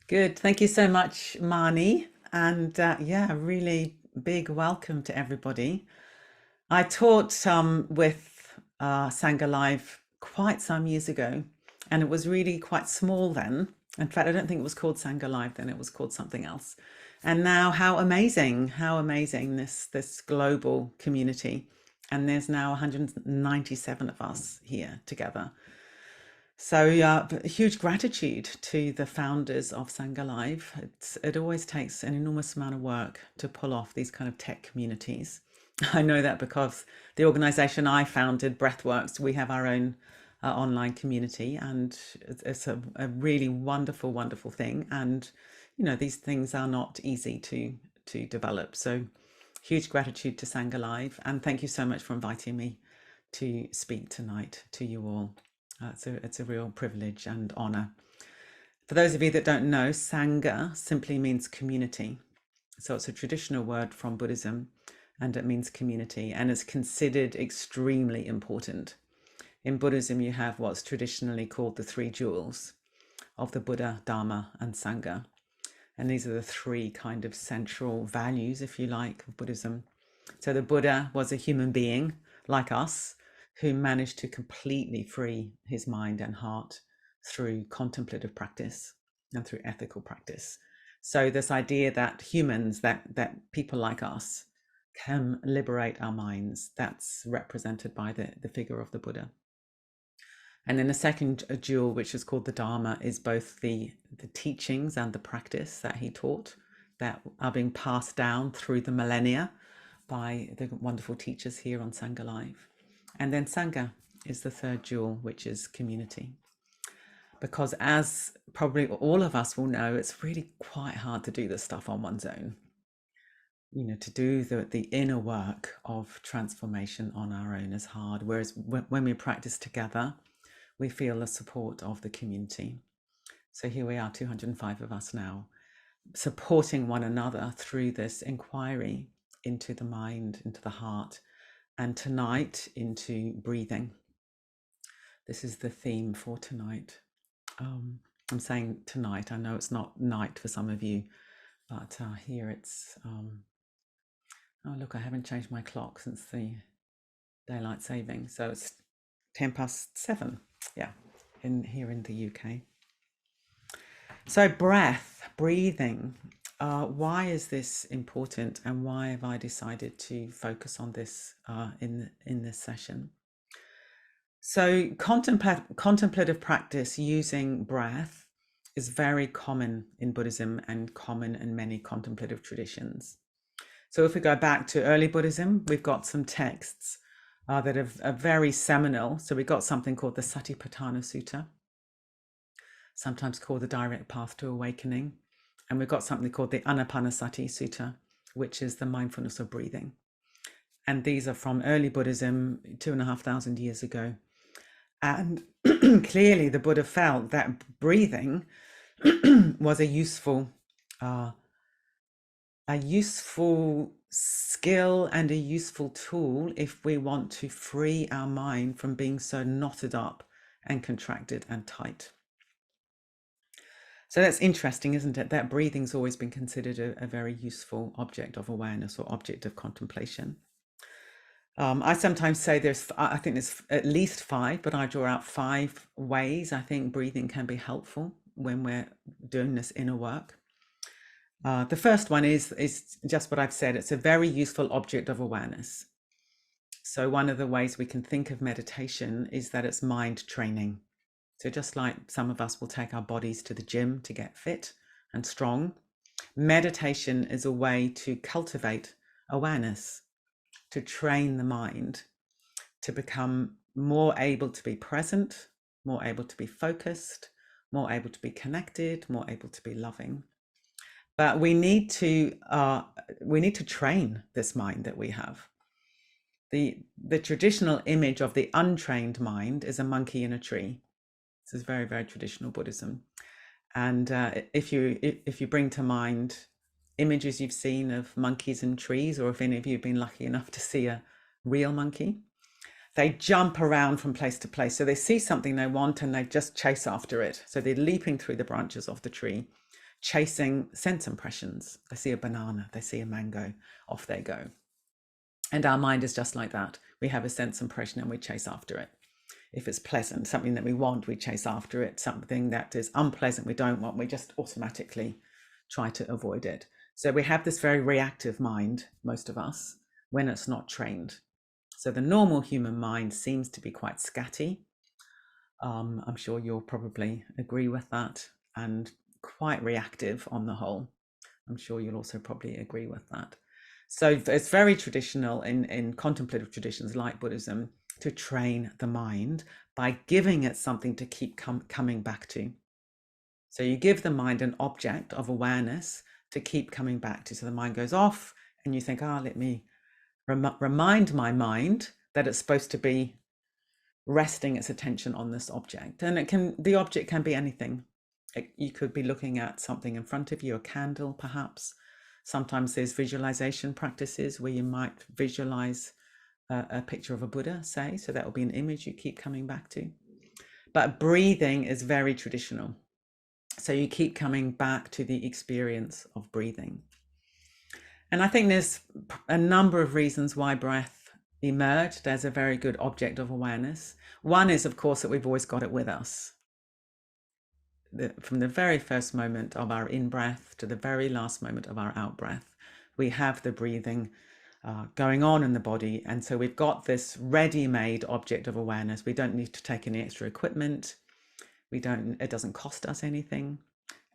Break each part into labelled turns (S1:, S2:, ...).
S1: Good. Thank you so much, Marnie. And yeah, really big welcome to everybody. I taught with Sangha Live quite some years ago, and it was really quite small then. In fact, I don't think it was called Sangha Live then, it was called something else. And now how amazing this global community. And there's now 197 of us here together. So huge gratitude to the founders of Sangha Live. It always takes an enormous amount of work to pull off these kind of tech communities. I know that because the organization I founded, Breathworks, we have our own online community, and it's a really wonderful, wonderful thing. And these things are not easy to develop. So huge gratitude to Sangha Live, and thank you so much for inviting me to speak tonight to you all. It's a real privilege and honor. For those of you that don't know, Sangha simply means community. So it's a traditional word from Buddhism, and it means community, and it's considered extremely important. In Buddhism, you have what's traditionally called the three jewels of the Buddha, Dharma, and Sangha. And these are the three kind of central values, if you like, of Buddhism. So the Buddha was a human being like us, who managed to completely free his mind and heart through contemplative practice and through ethical practice. So this idea that humans, that people like us, can liberate our minds, that's represented by the figure of the Buddha. And then the second jewel, which is called the Dharma, is both the teachings and the practice that he taught that are being passed down through the millennia by the wonderful teachers here on Sangha Live. And then Sangha is the third jewel, which is community. Because as probably all of us will know, it's really quite hard to do this stuff on one's own. To do the inner work of transformation on our own is hard. Whereas when we practice together, we feel the support of the community. So here we are, 205 of us now, supporting one another through this inquiry into the mind, into the heart, and tonight into breathing. This is the theme for tonight. I'm saying tonight, I know it's not night for some of you, but here it's, oh look, I haven't changed my clock since the daylight saving, so it's 7:10, yeah, here in the UK. So breathing, why is this important, and why have I decided to focus on this in this session? So contemplative practice using breath is very common in Buddhism and common in many contemplative traditions. So if we go back to early Buddhism, we've got some texts that are very seminal. So we've got something called the Satipatthana Sutta, sometimes called the Direct Path to Awakening. And we've got something called the Anapanasati Sutta, which is the mindfulness of breathing. And these are from early Buddhism, 2,500 years ago. And clearly the Buddha felt that breathing was a useful skill and a useful tool if we want to free our mind from being so knotted up and contracted and tight. So that's interesting, isn't it? That breathing's always been considered a very useful object of awareness or object of contemplation. I sometimes say I think there's at least 5, but I draw out 5 ways I think breathing can be helpful when we're doing this inner work. The first one is just what I've said. It's a very useful object of awareness. So one of the ways we can think of meditation is that it's mind training. So just like some of us will take our bodies to the gym to get fit and strong, meditation is a way to cultivate awareness, to train the mind to become more able to be present, more able to be focused, more able to be connected, more able to be loving. But we need to train this mind that we have. The traditional image of the untrained mind is a monkey in a tree. This is very, very traditional Buddhism. And if you bring to mind images you've seen of monkeys in trees, or if any of you have been lucky enough to see a real monkey, they jump around from place to place. So they see something they want and they just chase after it. So they're leaping through the branches of the tree. chasing sense impressions. They see a banana, they see a mango, off they go. And our mind is just like that. We have a sense impression and we chase after it. If it's pleasant, something that we want, we chase after it. Something that is unpleasant, we don't want, we just automatically try to avoid it. So we have this very reactive mind, most of us, when it's not trained. So the normal human mind seems to be quite scatty. I'm sure you'll probably agree with that, and quite reactive on the whole. I'm sure you'll also probably agree with that. So it's very traditional in contemplative traditions like Buddhism to train the mind by giving it something to keep coming back to. So you give the mind an object of awareness to keep coming back to. So the mind goes off and you think, let me remind my mind that it's supposed to be resting its attention on this object. And the object can be anything. You could be looking at something in front of you, a candle perhaps. Sometimes there's visualization practices where you might visualize a picture of a Buddha, say, so that will be an image you keep coming back to. But breathing is very traditional. So you keep coming back to the experience of breathing. And I think there's a number of reasons why breath emerged as a very good object of awareness. One is, of course, that we've always got it with us. From the very first moment of our in-breath to the very last moment of our out-breath, we have the breathing going on in the body. And so we've got this ready-made object of awareness. We don't need to take any extra equipment. It doesn't cost us anything,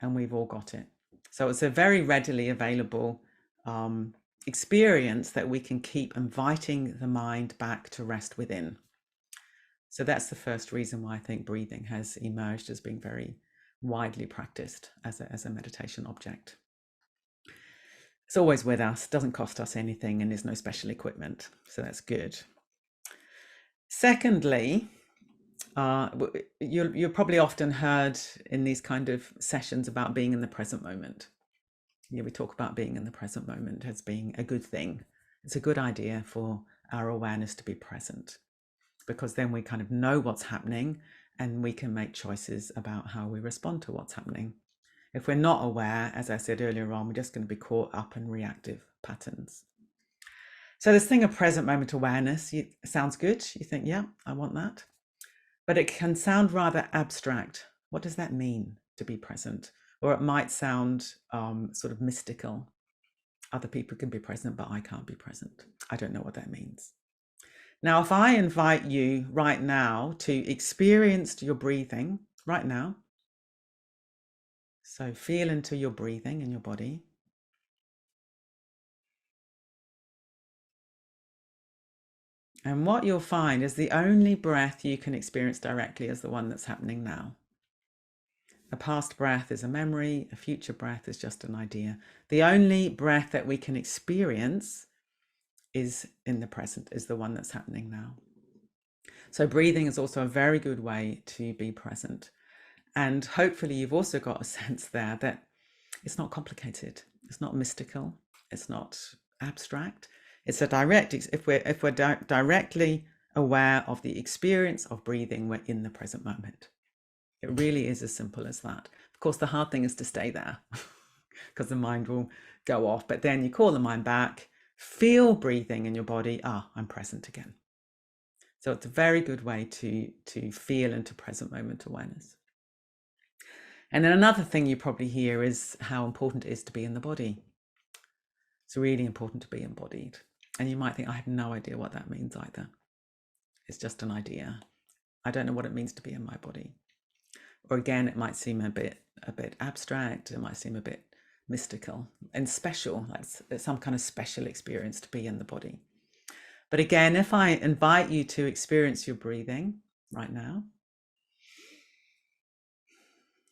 S1: and we've all got it. So it's a very readily available experience that we can keep inviting the mind back to rest within. So that's the first reason why I think breathing has emerged as being very widely practiced as a meditation object. It's always with us, doesn't cost us anything, and there's no special equipment. So that's good. Secondly, you're probably often heard in these kind of sessions about being in the present moment. We talk about being in the present moment as being a good thing. It's a good idea for our awareness to be present, because then we kind of know what's happening and we can make choices about how we respond to what's happening. If we're not aware, as I said earlier on, we're just going to be caught up in reactive patterns. So this thing of present moment awareness sounds good. You think, yeah, I want that. But it can sound rather abstract. What does that mean, to be present? Or it might sound sort of mystical. Other people can be present, but I can't be present. I don't know what that means. Now, if I invite you right now to experience your breathing right now, so feel into your breathing in your body. And what you'll find is the only breath you can experience directly is the one that's happening now. A past breath is a memory, a future breath is just an idea. The only breath that we can experience is in the present, is the one that's happening now. So breathing is also a very good way to be present. And hopefully you've also got a sense there that it's not complicated, it's not mystical, it's not abstract. It's a direct, if we're directly aware of the experience of breathing, we're in the present moment. It really is as simple as that. Of course, the hard thing is to stay there because the mind will go off, but then you call the mind back, feel breathing in your body. I'm present again. So it's a very good way to feel into present moment awareness. And then another thing you probably hear is how important it is to be in the body. It's really important to be embodied. And you might think, I have no idea what that means either. It's just an idea. I don't know what it means to be in my body. Or again, it might seem a bit abstract. It might seem a bit mystical and special, like some kind of special experience to be in the body. But again, if I invite you to experience your breathing right now,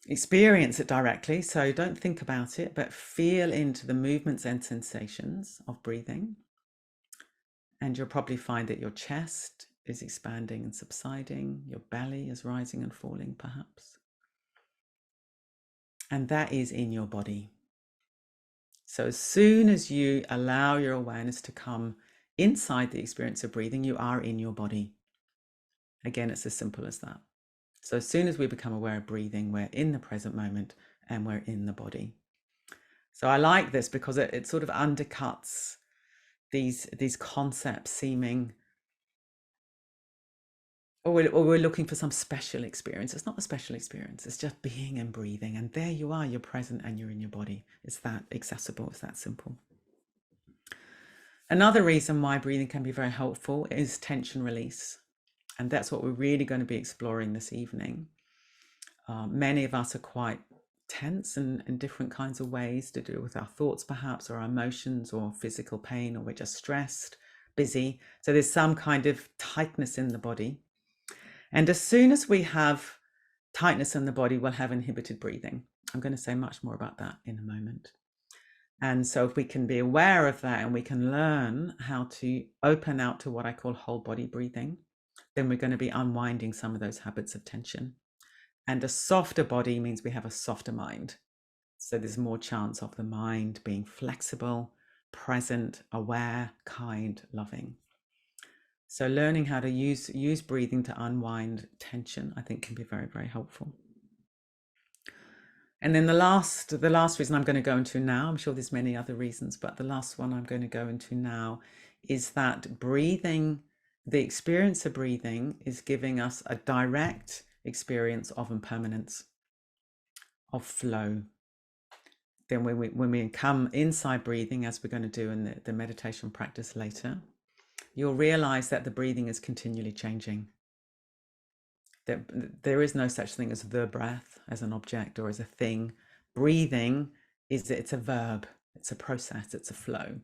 S1: experience it directly. So don't think about it, but feel into the movements and sensations of breathing. And you'll probably find that your chest is expanding and subsiding. Your belly is rising and falling, perhaps. And that is in your body. So as soon as you allow your awareness to come inside the experience of breathing, you are in your body. Again, it's as simple as that. So as soon as we become aware of breathing, we're in the present moment and we're in the body. So I like this because it sort of undercuts these concepts seeming, or we're looking for some special experience. It's not a special experience. It's just being and breathing. And there you are, you're present and you're in your body. It's that accessible. It's that simple. Another reason why breathing can be very helpful is tension release. And that's what we're really going to be exploring this evening. Many of us are quite tense in different kinds of ways to do with our thoughts, perhaps, or our emotions, or physical pain, or we're just stressed, busy. So there's some kind of tightness in the body. And as soon as we have tightness in the body, we'll have inhibited breathing. I'm going to say much more about that in a moment. And so if we can be aware of that and we can learn how to open out to what I call whole body breathing, then we're going to be unwinding some of those habits of tension. And a softer body means we have a softer mind. So there's more chance of the mind being flexible, present, aware, kind, loving. So learning how to use breathing to unwind tension, I think, can be very, very helpful. And then the last reason I'm going to go into now, I'm sure there's many other reasons, but the last one I'm going to go into now is that breathing, the experience of breathing, is giving us a direct experience of impermanence, of flow. Then when we come inside breathing, as we're going to do in the meditation practice later, you'll realize that the breathing is continually changing. That there is no such thing as the breath, as an object or as a thing. Breathing it's a verb, it's a process, it's a flow.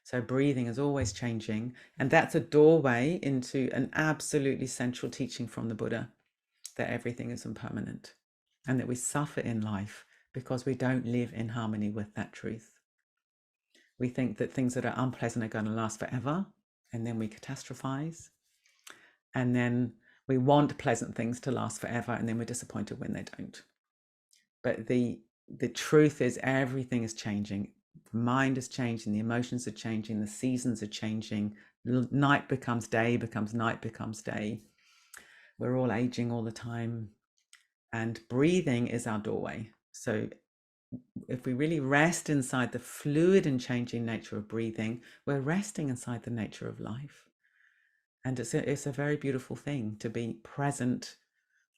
S1: So breathing is always changing, and that's a doorway into an absolutely central teaching from the Buddha, that everything is impermanent and that we suffer in life because we don't live in harmony with that truth. We think that things that are unpleasant are going to last forever, and then we catastrophize. And then we want pleasant things to last forever, and then we're disappointed when they don't. But the truth is everything is changing. The mind is changing, the emotions are changing, the seasons are changing. Night becomes day, becomes night, becomes day. We're all aging all the time. And breathing is our doorway. So if we really rest inside the fluid and changing nature of breathing, we're resting inside the nature of life. And it's a very beautiful thing to be present,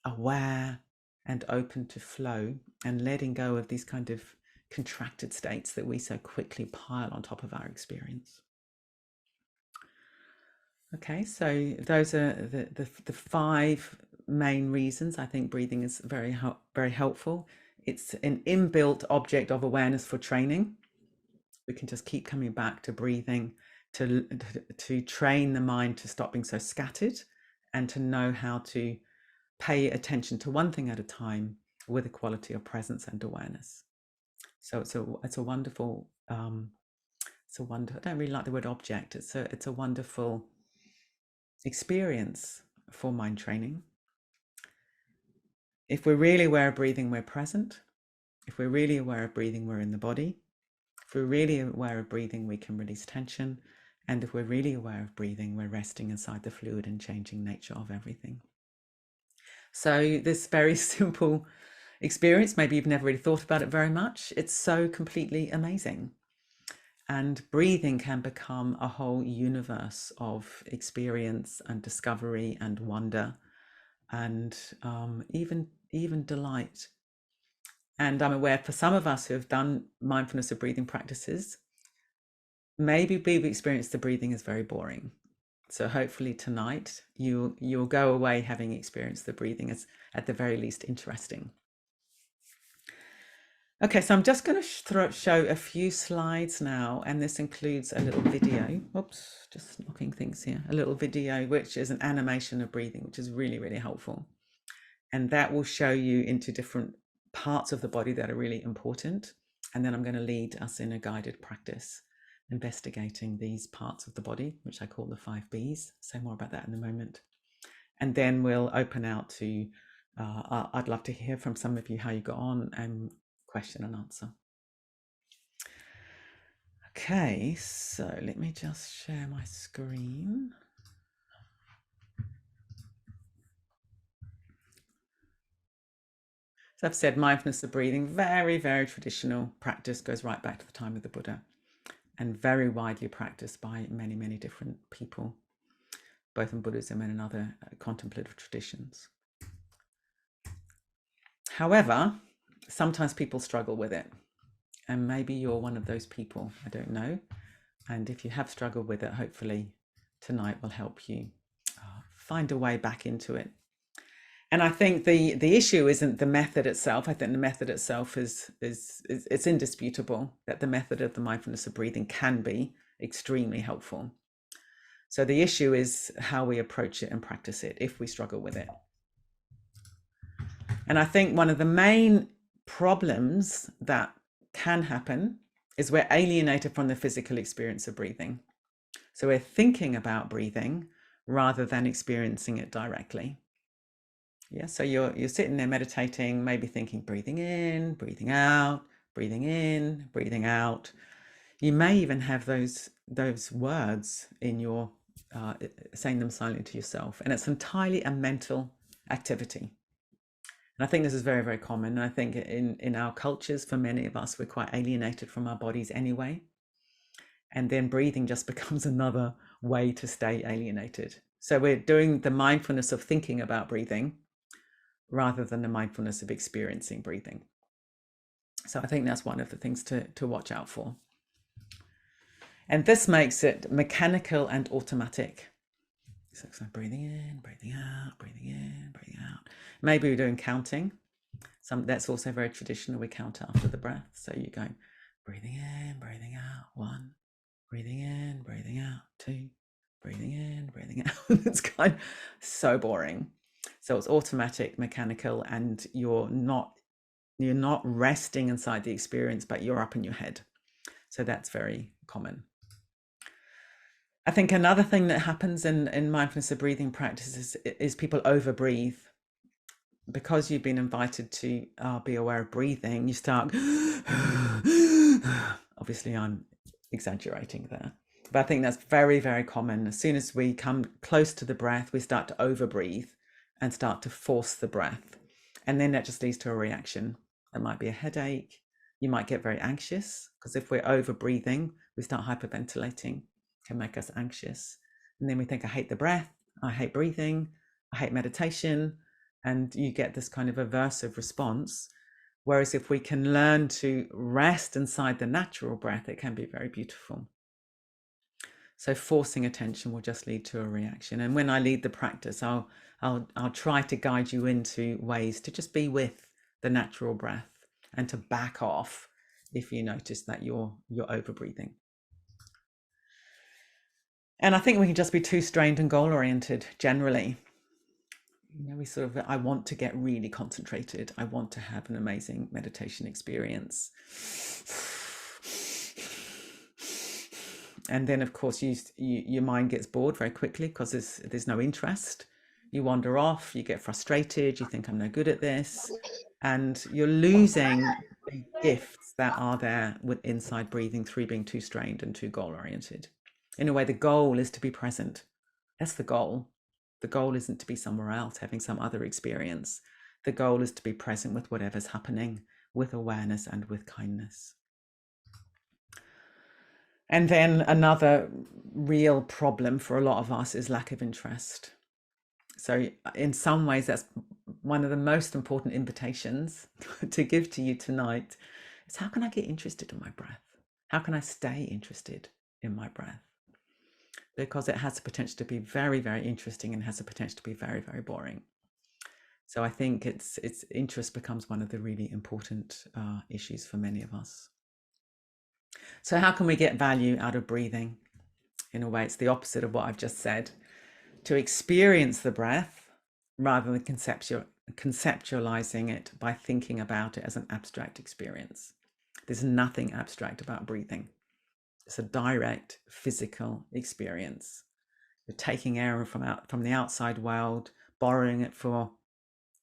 S1: aware, and open to flow, and letting go of these kind of contracted states that we so quickly pile on top of our experience. Okay, so those are the 5 main reasons I think breathing is very, very helpful. It's an inbuilt object of awareness for training. We can just keep coming back to breathing to train the mind to stop being so scattered and to know how to pay attention to one thing at a time with a quality of presence and awareness. So it's a wonderful I don't really like the word object. It's a wonderful experience for mind training. If we're really aware of breathing, we're present. If we're really aware of breathing, we're in the body. If we're really aware of breathing, we can release tension. And if we're really aware of breathing, we're resting inside the fluid and changing nature of everything. So this very simple experience, maybe you've never really thought about it very much, it's so completely amazing. And breathing can become a whole universe of experience and discovery and wonder and even delight. And I'm aware for some of us who have done mindfulness of breathing practices, maybe we've experienced the breathing is very boring. So hopefully tonight you'll go away having experienced the breathing as at the very least interesting. Okay, so I'm just going to show a few slides now, and this includes a little video. Oops, just knocking things here. A little video, which is an animation of breathing, which is really, really helpful. And that will show you into different parts of the body that are really important. And then I'm going to lead us in a guided practice, investigating these parts of the body, which I call the 5 Bs. Say more about that in a moment. And then we'll open out to, I'd love to hear from some of you how you got on, and question and answer. Okay, so let me just share my screen. As I've said, mindfulness of breathing, very, very traditional practice, goes right back to the time of the Buddha, and very widely practiced by many, many different people, both in Buddhism and in other contemplative traditions. However, sometimes people struggle with it, and maybe you're one of those people, I don't know. And if you have struggled with it, hopefully tonight will help you find a way back into it. And I think the issue isn't the method itself. I think the method itself is it's indisputable that the method of the mindfulness of breathing can be extremely helpful. So the issue is how we approach it and practice it if we struggle with it. And I think one of the main problems that can happen is we're alienated from the physical experience of breathing. So we're thinking about breathing rather than experiencing it directly. Yeah, so you're sitting there meditating, maybe thinking, breathing in, breathing out, breathing in, breathing out. You may even have those words in your saying them silently to yourself, and it's entirely a mental activity. And I think this is very, very common. And I think in our cultures, for many of us, we're quite alienated from our bodies anyway. And then breathing just becomes another way to stay alienated. So we're doing the mindfulness of thinking about breathing rather than the mindfulness of experiencing breathing. So I think that's one of the things to watch out for. And this makes it mechanical and automatic. So breathing in, breathing out, breathing in, breathing out. Maybe we're doing counting. That's also very traditional. We count after the breath. So you're going breathing in, breathing out, 1, breathing in, breathing out, 2, breathing in, breathing out. It's kind of so boring. So it's automatic, mechanical, and you're not resting inside the experience, but you're up in your head. So that's very common. I think another thing that happens in mindfulness of breathing practices is people over breathe. Because you've been invited to be aware of breathing, you start, obviously I'm exaggerating there, but I think that's very, very common. As soon as we come close to the breath, we start to over breathe and start to force the breath. And then that just leads to a reaction. It might be a headache. You might get very anxious because if we're over breathing, we start hyperventilating, can make us anxious. And then we think, I hate the breath, I hate breathing, I hate meditation. And you get this kind of aversive response. Whereas if we can learn to rest inside the natural breath, it can be very beautiful. So forcing attention will just lead to a reaction. And when I lead the practice, I'll try to guide you into ways to just be with the natural breath and to back off if you notice that you're over breathing. And I think we can just be too strained and goal oriented generally. We I want to get really concentrated. I want to have an amazing meditation experience. And then, of course, your mind gets bored very quickly because there's no interest. You wander off, you get frustrated, you think I'm no good at this. And you're losing the gifts that are there with inside breathing through being too strained and too goal oriented. In a way, the goal is to be present. That's the goal. The goal isn't to be somewhere else, having some other experience. The goal is to be present with whatever's happening, with awareness and with kindness. And then another real problem for a lot of us is lack of interest. So in some ways, that's one of the most important invitations to give to you tonight is how can I get interested in my breath? How can I stay interested in my breath? Because it has the potential to be very, very interesting and has the potential to be very, very boring. So I think its interest becomes one of the really important issues for many of us. So how can we get value out of breathing? In a way, it's the opposite of what I've just said. To experience the breath rather than conceptualizing it by thinking about it as an abstract experience. There's nothing abstract about breathing. It's a direct physical experience. You're taking air from the outside world, borrowing it for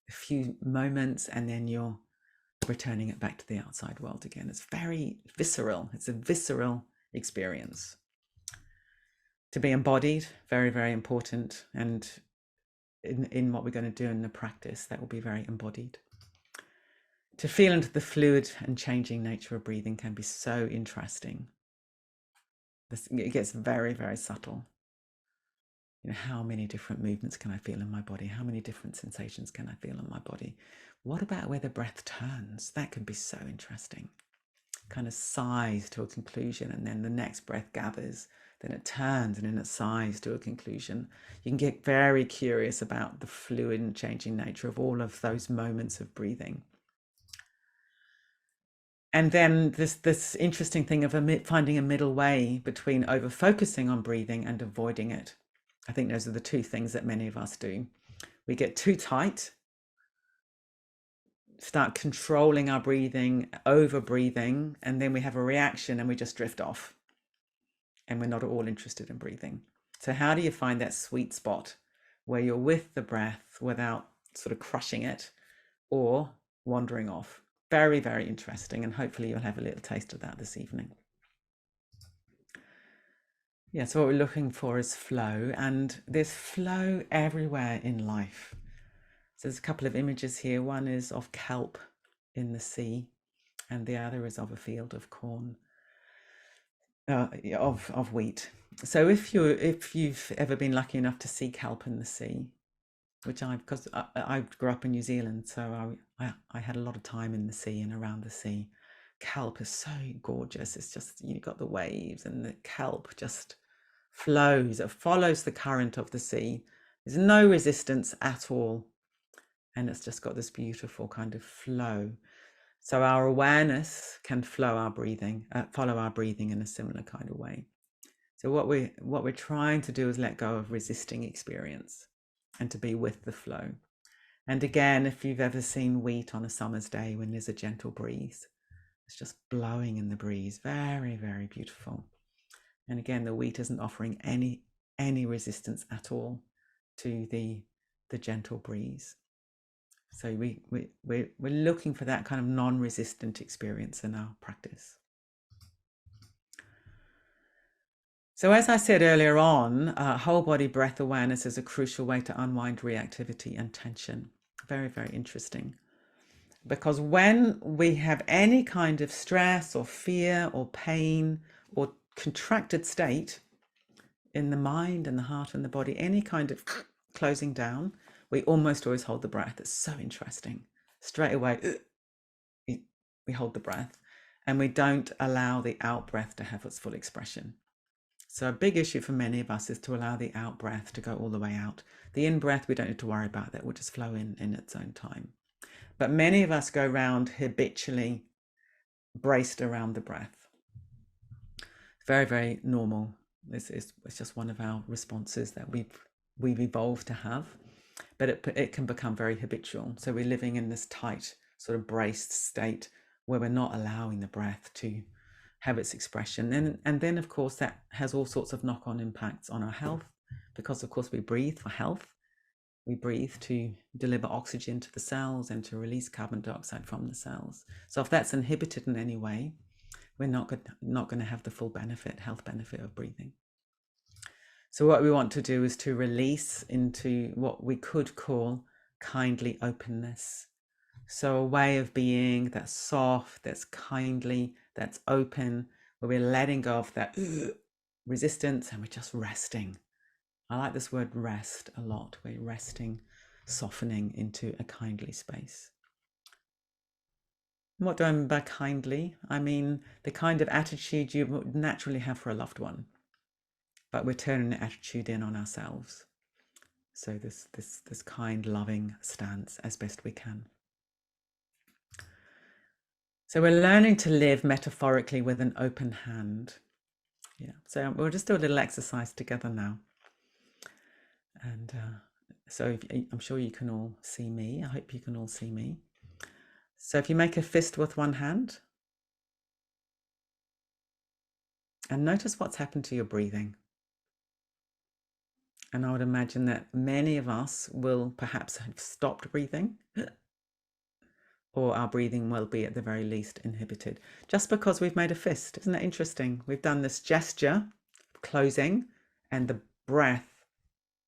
S1: a few moments, and then you're returning it back to the outside world again. It's very visceral. It's a visceral experience. To be embodied, very, very important. And in what we're going to do in the practice, that will be very embodied. To feel into the fluid and changing nature of breathing can be so interesting. It gets very, very subtle. How many different movements can I feel in my body? How many different sensations can I feel in my body? What about where the breath turns? That can be so interesting. Kind of sighs to a conclusion, and then the next breath gathers, then it turns, and then it sighs to a conclusion. You can get very curious about the fluid and changing nature of all of those moments of breathing. And then this interesting thing of finding a middle way between over focusing on breathing and avoiding it. I think those are the two things that many of us do. We get too tight, start controlling our breathing, over breathing, and then we have a reaction and we just drift off. And we're not at all interested in breathing. So how do you find that sweet spot where you're with the breath without sort of crushing it or wandering off? Very, very interesting. And hopefully you'll have a little taste of that this evening. Yeah, so what we're looking for is flow, and there's flow everywhere in life. So there's a couple of images here. One is of kelp in the sea, and the other is of a field of corn, of wheat. So if you've ever been lucky enough to see kelp in the sea, because I grew up in New Zealand, so I had a lot of time in the sea and around the sea. Kelp is so gorgeous. It's just, you've got the waves and the kelp just flows. It follows the current of the sea. There's no resistance at all. And it's just got this beautiful kind of flow. So our awareness can follow our breathing in a similar kind of way. So what we're trying to do is let go of resisting experience and to be with the flow. And again, if you've ever seen wheat on a summer's day when there's a gentle breeze, it's just blowing in the breeze. Very, very beautiful. And again, the wheat isn't offering any resistance at all to the gentle breeze. So we're looking for that kind of non-resistant experience in our practice. So as I said earlier on, whole body breath awareness is a crucial way to unwind reactivity and tension. Very, very interesting. Because when we have any kind of stress or fear or pain or contracted state in the mind and the heart and the body, any kind of closing down, we almost always hold the breath. It's so interesting. Straight away, we hold the breath and we don't allow the out breath to have its full expression. So a big issue for many of us is to allow the out breath to go all the way out. The in breath, we don't need to worry about. That will just flow in its own time. But many of us go around habitually braced around the breath. Very, very normal. It's just one of our responses that we've evolved to have, but it can become very habitual. So we're living in this tight sort of braced state where we're not allowing the breath to have its expression. And then of course that has all sorts of knock-on impacts on our health, because of course we breathe for health. We breathe to deliver oxygen to the cells and to release carbon dioxide from the cells. So if that's inhibited in any way, we're not going to have the full health benefit of breathing. So what we want to do is to release into what we could call kindly openness. So a way of being that's soft, that's kindly, that's open, where we're letting go of that resistance and we're just resting. I like this word rest a lot. We're resting, softening into a kindly space. What do I mean by kindly? I mean the kind of attitude you would naturally have for a loved one, but we're turning the attitude in on ourselves. So this kind, loving stance as best we can. So we're learning to live metaphorically with an open hand. Yeah. So we'll just do a little exercise together now. And so I'm sure you can all see me. I hope you can all see me. So if you make a fist with one hand, and notice what's happened to your breathing. And I would imagine that many of us will perhaps have stopped breathing, or our breathing will be at the very least inhibited, just because we've made a fist. Isn't that interesting? We've done this gesture of closing and the breath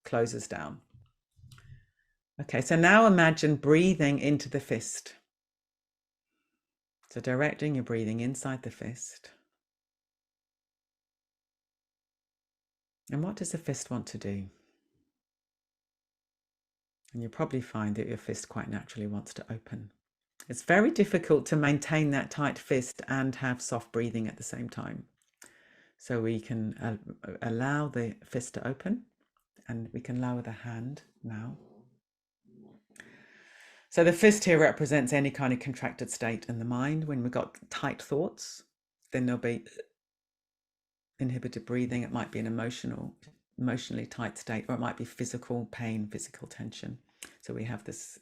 S1: closes down. Okay, so now imagine breathing into the fist. So directing your breathing inside the fist. And what does the fist want to do? And you'll probably find that your fist quite naturally wants to open. It's very difficult to maintain that tight fist and have soft breathing at the same time. So we can allow the fist to open, and we can lower the hand now. So the fist here represents any kind of contracted state in the mind. When we've got tight thoughts, then there'll be inhibited breathing. It might be an emotionally tight state, or it might be physical pain, physical tension. So we have this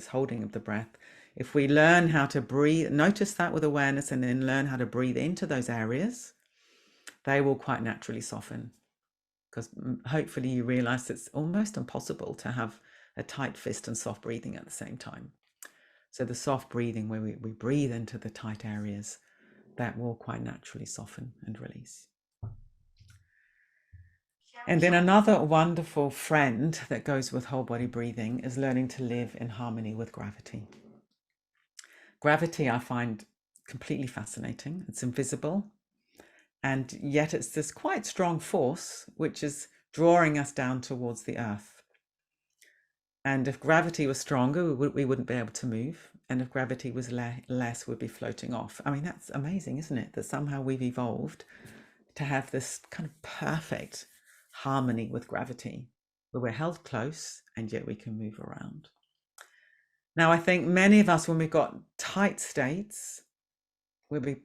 S1: holding of the breath. If we learn how to breathe, notice that with awareness, and then learn how to breathe into those areas, they will quite naturally soften. Because hopefully you realize it's almost impossible to have a tight fist and soft breathing at the same time. So the soft breathing, where we breathe into the tight areas, that will quite naturally soften and release. And then another wonderful friend that goes with whole body breathing is learning to live in harmony with gravity. Gravity, I find completely fascinating. It's invisible, and yet it's this quite strong force which is drawing us down towards the earth. And if gravity was stronger, we wouldn't be able to move. And if gravity was less, we'd be floating off. I mean, that's amazing, isn't it? That somehow we've evolved to have this kind of perfect harmony with gravity, where we're held close and yet we can move around. Now, I think many of us, when we've got tight states, we'll be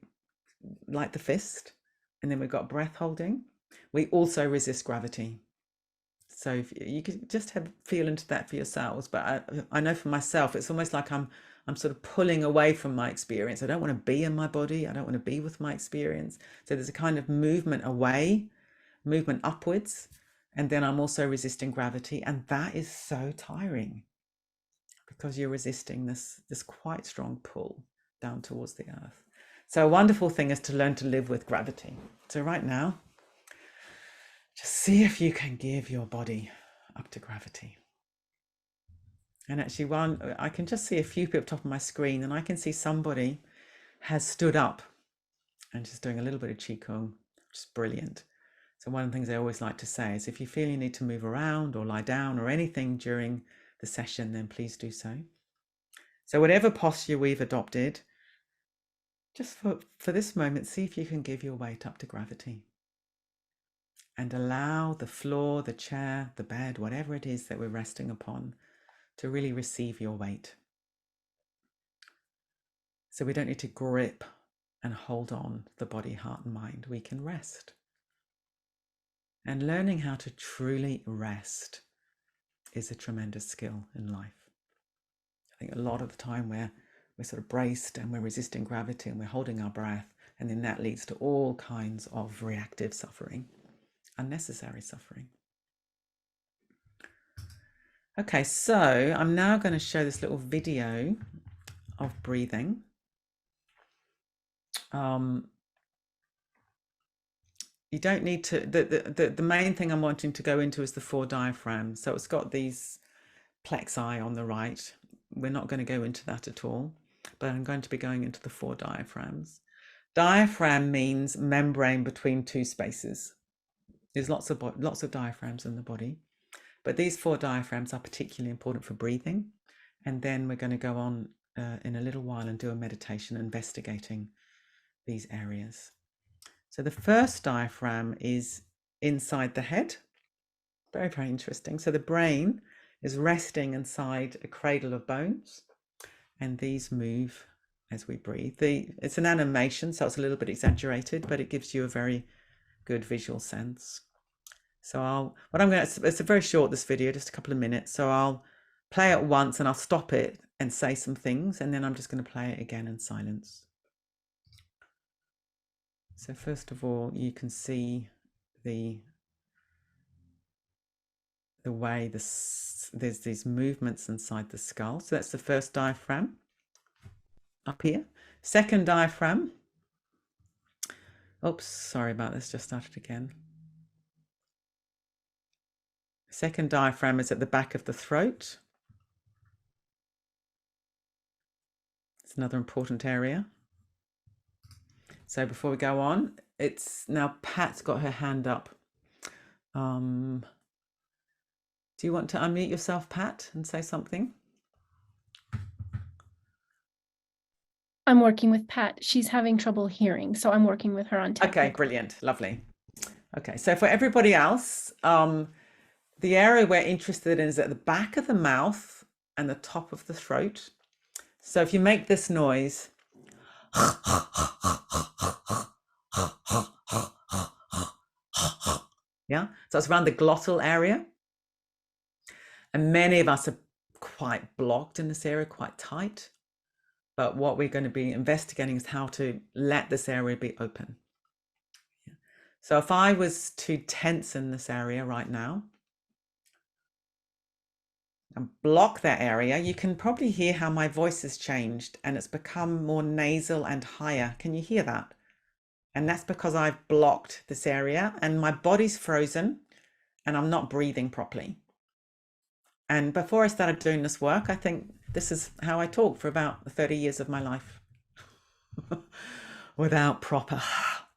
S1: like the fist, and then we've got breath holding, we also resist gravity. So if you could just feel into that for yourselves. But I know for myself, it's almost like I'm sort of pulling away from my experience. I don't want to be in my body. I don't want to be with my experience. So there's a kind of movement away, movement upwards, and then I'm also resisting gravity, and that is so tiring, because you're resisting this quite strong pull down towards the earth. So a wonderful thing is to learn to live with gravity. So right now, just see if you can give your body up to gravity. And actually, I can just see a few people at the top of my screen, and I can see somebody has stood up and just doing a little bit of qigong, which is brilliant. So one of the things I always like to say is, if you feel you need to move around or lie down or anything during the session, then please do so. So whatever posture we've adopted, just for this moment, see if you can give your weight up to gravity. And allow the floor, the chair, the bed, whatever it is that we're resting upon, to really receive your weight. So we don't need to grip and hold on the body, heart, and mind. We can rest. And learning how to truly rest is a tremendous skill in life. I think a lot of the time we're sort of braced and we're resisting gravity and we're holding our breath, and then that leads to all kinds of reactive suffering, unnecessary suffering. Okay, so I'm now going to show this little video of breathing. You don't need to, the main thing I'm wanting to go into is the 4 diaphragms. So it's got these plexi on the right. We're not going to go into that at all, but I'm going to be going into the 4 diaphragms. Diaphragm means membrane between 2 spaces. There's lots of diaphragms in the body, but these 4 diaphragms are particularly important for breathing. And then we're going to go on in a little while and do a meditation investigating these areas. So the first diaphragm is inside the head. Very, very interesting. So the brain is resting inside a cradle of bones, and these move as we breathe. It's an animation, so it's a little bit exaggerated, but it gives you a very good visual sense. So it's a very short, this video, just a couple of minutes. So I'll play it once and I'll stop it and say some things, and then I'm just going to play it again in silence. So first of all, you can see the way there's these movements inside the skull. So that's the first diaphragm up here. Second diaphragm. Oops, sorry about this, just started again. Second diaphragm is at the back of the throat. It's another important area. So before we go on, it's now Pat's got her hand up. Do you want to unmute yourself, Pat, and say something?
S2: I'm working with Pat. She's having trouble hearing, so I'm working with her on technical.
S1: Okay, brilliant, lovely. Okay, so for everybody else, the area we're interested in is at the back of the mouth and the top of the throat. So if you make this noise, yeah, so it's around the glottal area. And many of us are quite blocked in this area, quite tight. But what we're going to be investigating is how to let this area be open. Yeah. So if I was to tense in this area right now and block that area, you can probably hear how my voice has changed and it's become more nasal and higher. Can you hear that? And that's because I've blocked this area and my body's frozen and I'm not breathing properly. And before I started doing this work, I think this is how I talk for about 30 years of my life without proper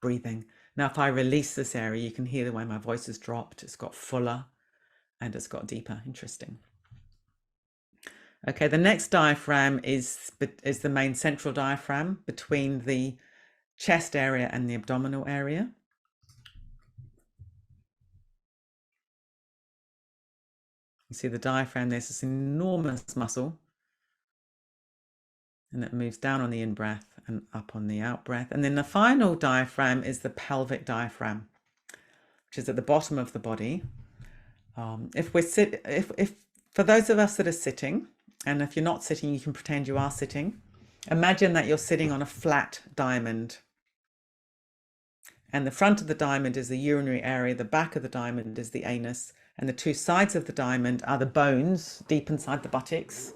S1: breathing. Now, if I release this area, you can hear the way my voice has dropped. It's got fuller and it's got deeper. Interesting. Okay, the next diaphragm is the main central diaphragm between the chest area and the abdominal area. You see the diaphragm, there's this enormous muscle and it moves down on the in-breath and up on the out-breath. And then the final diaphragm is the pelvic diaphragm, which is at the bottom of the body. If for those of us that are sitting, and if you're not sitting, you can pretend you are sitting. Imagine that you're sitting on a flat diamond. And the front of the diamond is the urinary area, the back of the diamond is the anus, and the two sides of the diamond are the bones deep inside the buttocks,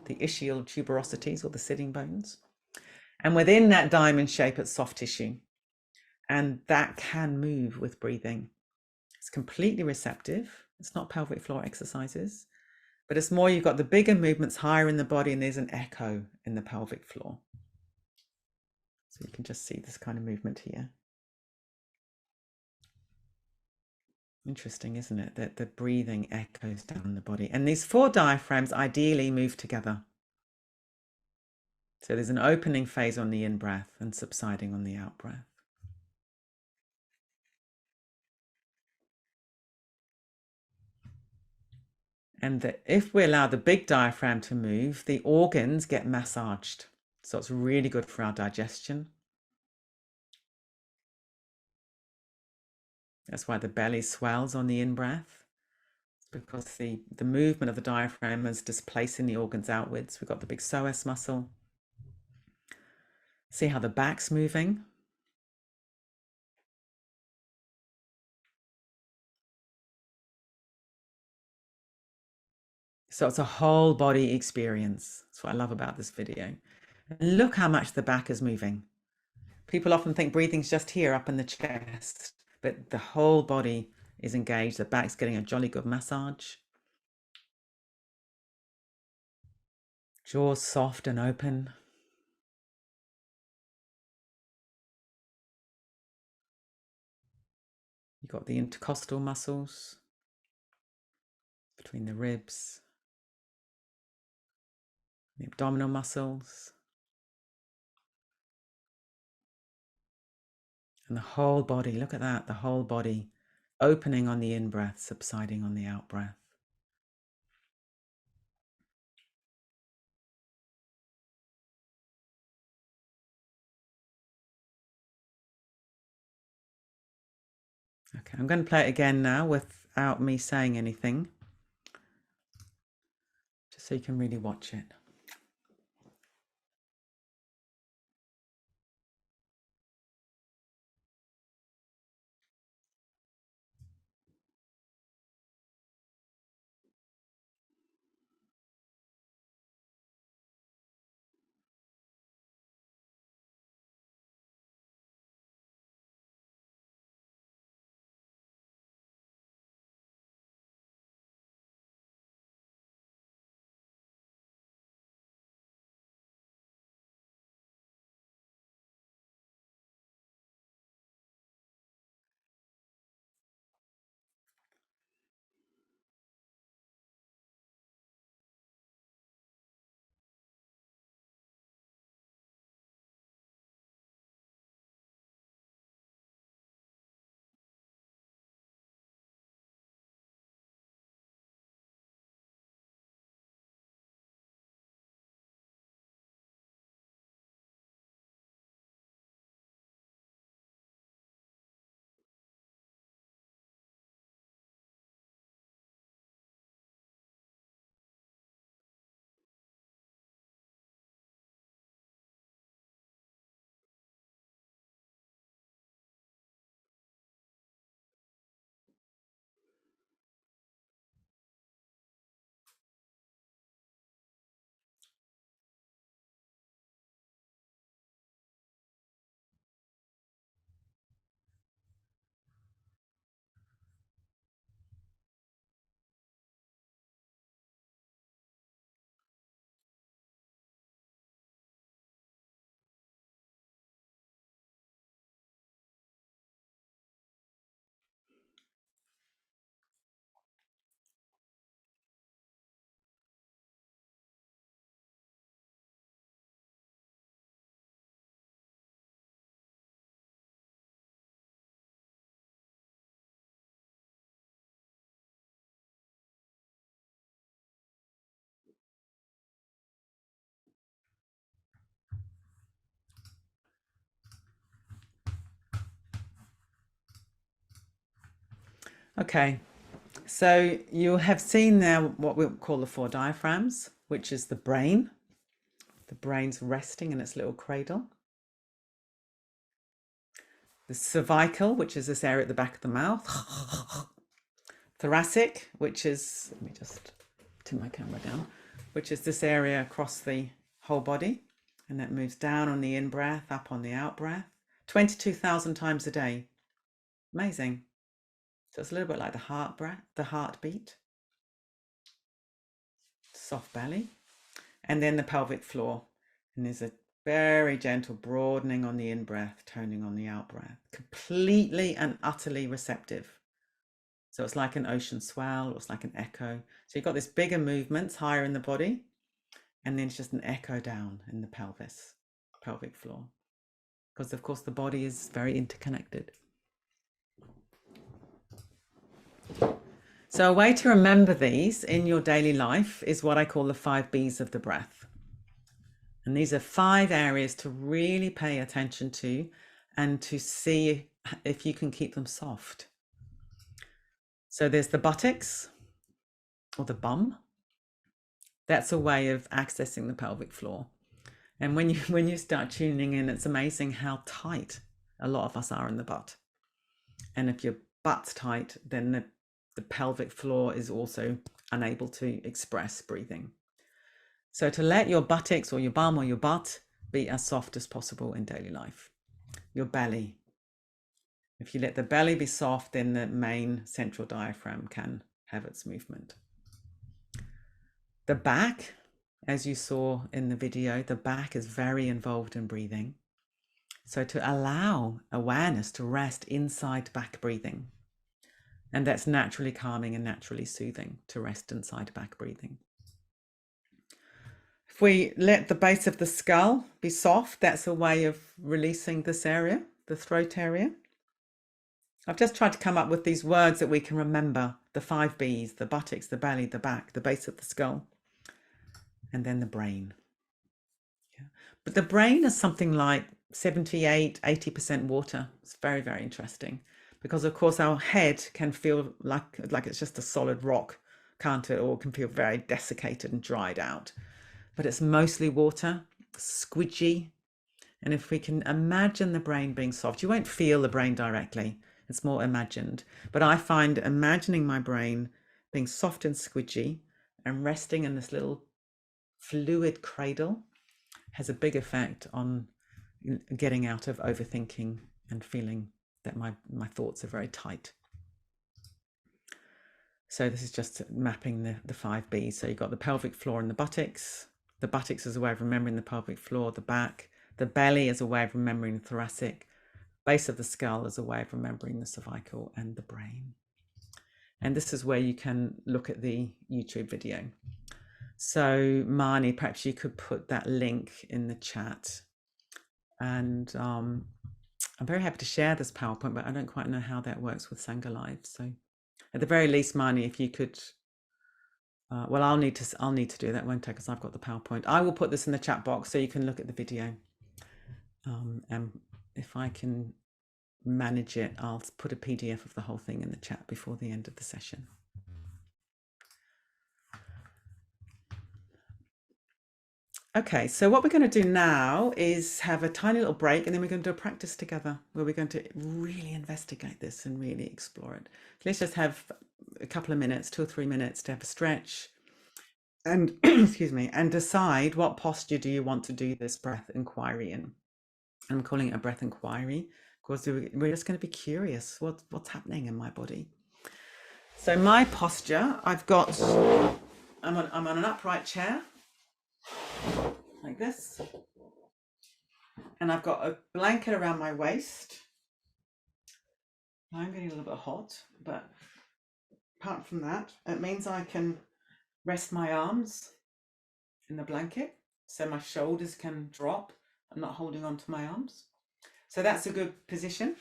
S1: the ischial tuberosities or the sitting bones. And within that diamond shape, it's soft tissue. And that can move with breathing. It's completely receptive. It's not pelvic floor exercises, but it's more you've got the bigger movements higher in the body and there's an echo in the pelvic floor. So you can just see this kind of movement here. Interesting, isn't it? That the breathing echoes down the body. And these four diaphragms ideally move together. So there's an opening phase on the in-breath and subsiding on the out-breath. And that if we allow the big diaphragm to move, the organs get massaged. So it's really good for our digestion. That's why the belly swells on the in-breath, because the movement of the diaphragm is displacing the organs outwards. We've got the big psoas muscle. See how the back's moving? So it's a whole body experience. That's what I love about this video. And look how much the back is moving. People often think breathing's just here up in the chest, but the whole body is engaged. The back's getting a jolly good massage. Jaws soft and open. You've got the intercostal muscles between the ribs, the abdominal muscles, and the whole body. Look at that, the whole body opening on the in-breath, subsiding on the out-breath. Okay, I'm going to play it again now without me saying anything, just so you can really watch it. Okay, so you have seen now what we call the four diaphragms, which is the brain. The brain's resting in its little cradle. The cervical, which is this area at the back of the mouth. Thoracic, which is, let me just turn my camera down, which is this area across the whole body. And that moves down on the in-breath, up on the out-breath, 22,000 times a day. Amazing. So it's a little bit like the heart breath, the heartbeat. Soft belly. And then the pelvic floor. And there's a very gentle broadening on the in-breath, toning on the out-breath. Completely and utterly receptive. So it's like an ocean swell, or it's like an echo. So you've got this bigger movements higher in the body, and then it's just an echo down in the pelvis, pelvic floor. Because of course the body is very interconnected. So a way to remember these in your daily life is what I call the 5 B's of the breath. And these are 5 areas to really pay attention to and to see if you can keep them soft. So there's the buttocks or the bum. That's a way of accessing the pelvic floor. And when you start tuning in, it's amazing how tight a lot of us are in the butt. And if your butt's tight, then the pelvic floor is also unable to express breathing. So to let your buttocks or your bum or your butt be as soft as possible in daily life. Your belly. If you let the belly be soft, then the main central diaphragm can have its movement. The back, as you saw in the video, the back is very involved in breathing. So to allow awareness to rest inside back breathing. And that's naturally calming and naturally soothing to rest inside back breathing. If we let the base of the skull be soft, that's a way of releasing this area, the throat area. I've just tried to come up with these words that we can remember, the 5 B's, the buttocks, the belly, the back, the base of the skull, and then the brain. Yeah. But the brain is something like 78, 80% water. It's very, very interesting because of course our head can feel like it's just a solid rock, can't it? Or can feel very desiccated and dried out. But it's mostly water, squidgy. And if we can imagine the brain being soft, you won't feel the brain directly. It's more imagined. But I find imagining my brain being soft and squidgy and resting in this little fluid cradle has a big effect on getting out of overthinking and feeling that my thoughts are very tight. So this is just mapping the 5 B's. So you've got the pelvic floor and the buttocks. The buttocks is a way of remembering the pelvic floor, the back. The belly is a way of remembering the thoracic. Base of the skull is a way of remembering the cervical, and the brain. And this is where you can look at the YouTube video. So Marnie, perhaps you could put that link in the chat. And I'm very happy to share this PowerPoint, but I don't quite know how that works with Sangha Live. So at the very least, Marnie, if you could, well, I'll need to do that, won't I? Because I've got the PowerPoint. I will put this in the chat box so you can look at the video. And if I can manage it, I'll put a PDF of the whole thing in the chat before the end of the session. Okay, so what we're going to do now is have a tiny little break, and then we're going to do a practice together where we're going to really investigate this and really explore it. So let's just have a couple of minutes, 2 or 3 minutes to have a stretch and excuse me, and decide what posture do you want to do this breath inquiry in. I'm calling it a breath inquiry because we're just going to be curious what's happening in my body. So my posture, I'm on an upright chair like this, and I've got a blanket around my waist. I'm getting a little bit hot, but apart from that, it means I can rest my arms in the blanket so my shoulders can drop. I'm not holding on to my arms. So that's a good position.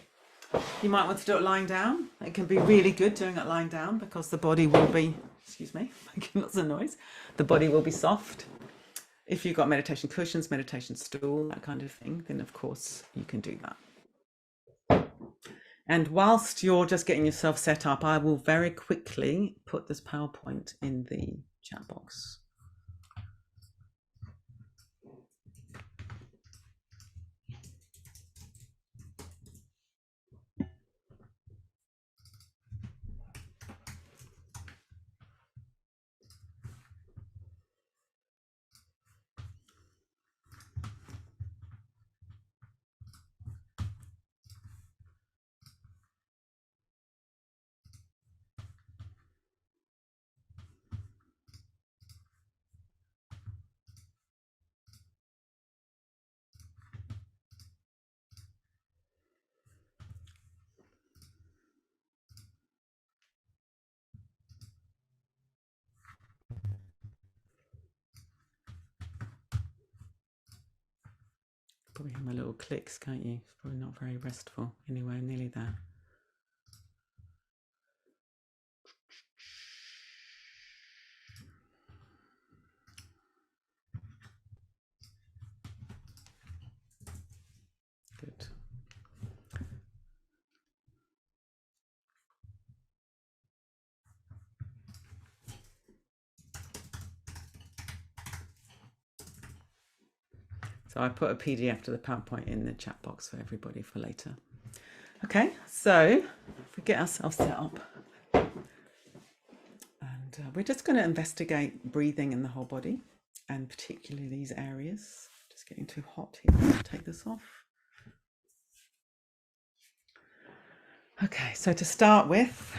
S1: You might want to do it lying down. It can be really good doing it lying down because the body will be, excuse me, making lots of noise. The body will be soft. If you've got meditation cushions, meditation stool, that kind of thing, then of course you can do that. And whilst you're just getting yourself set up, I will very quickly put this PowerPoint in the chat box. Probably hear my little clicks, can't you? It's probably not very restful. Anyway, nearly there. Good. So I put a PDF to the PowerPoint in the chat box for everybody for later. Okay, so if we get ourselves set up, and we're just going to investigate breathing in the whole body, and particularly these areas. Just getting too hot here. I'll take this off. Okay, so to start with,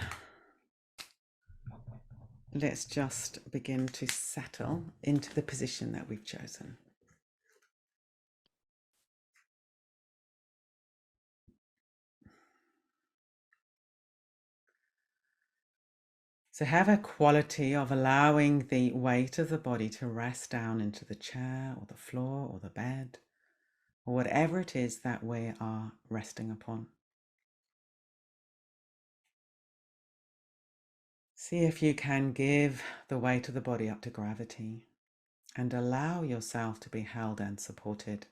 S1: let's just begin to settle into the position that we've chosen. So have a quality of allowing the weight of the body to rest down into the chair or the floor or the bed or whatever it is that we are resting upon. See if you can give the weight of the body up to gravity and allow yourself to be held and supported.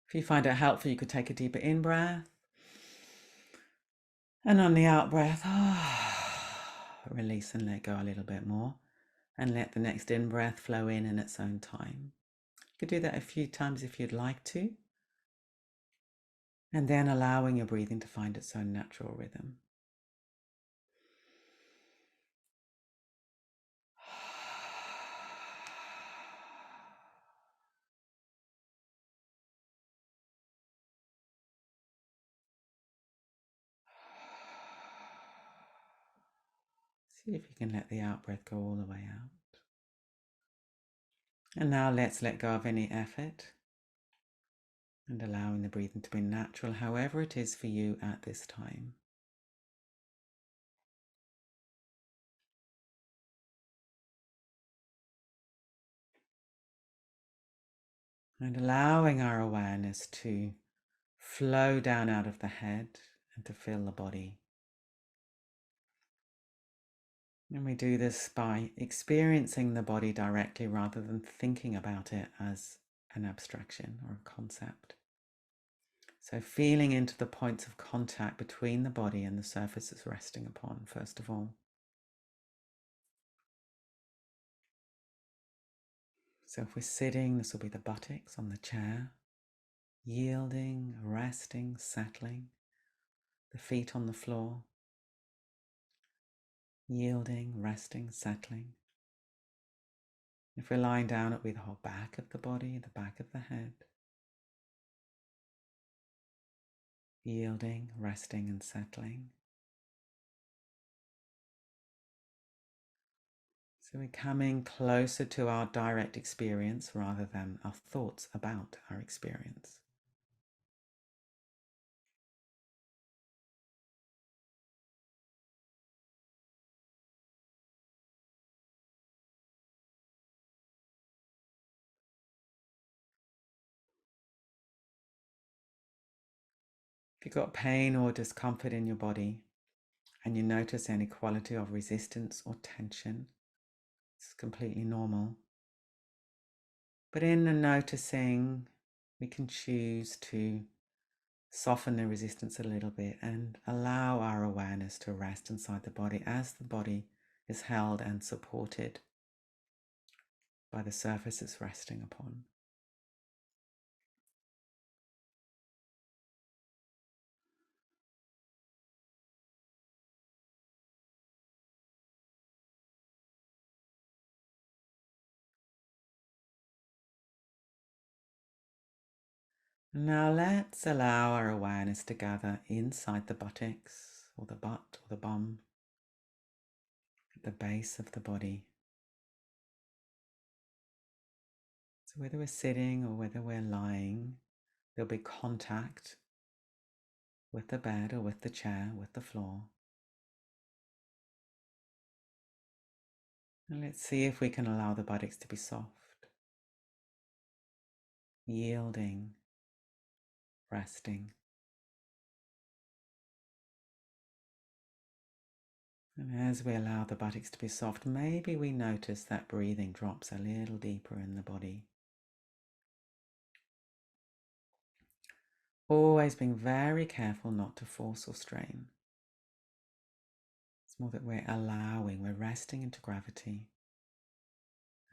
S1: If you find it helpful, you could take a deeper in-breath. And on the out-breath, release and let go a little bit more. And let the next in-breath flow in its own time. You could do that a few times if you'd like to. And then allowing your breathing to find its own natural rhythm. See if you can let the out-breath go all the way out. And now let's let go of any effort and allowing the breathing to be natural, however it is for you at this time. And allowing our awareness to flow down out of the head and to fill the body. And we do this by experiencing the body directly rather than thinking about it as an abstraction or a concept. So feeling into the points of contact between the body and the surface it's resting upon, first of all. So if we're sitting, this will be the buttocks on the chair, yielding, resting, settling, the feet on the floor, yielding, resting, settling. If we're lying down, it'll be the whole back of the body, the back of the head, yielding, resting, and settling. So we're coming closer to our direct experience rather than our thoughts about our experience. If you've got pain or discomfort in your body and you notice any quality of resistance or tension, it's completely normal. But in the noticing, we can choose to soften the resistance a little bit and allow our awareness to rest inside the body as the body is held and supported by the surface it's resting upon. Now let's allow our awareness to gather inside the buttocks or the butt or the bum, at the base of the body. So whether we're sitting or whether we're lying, there'll be contact with the bed or with the chair, with the floor. And let's see if we can allow the buttocks to be soft, yielding, resting. And as we allow the buttocks to be soft, maybe we notice that breathing drops a little deeper in the body. Always being very careful not to force or strain. It's more that we're resting into gravity,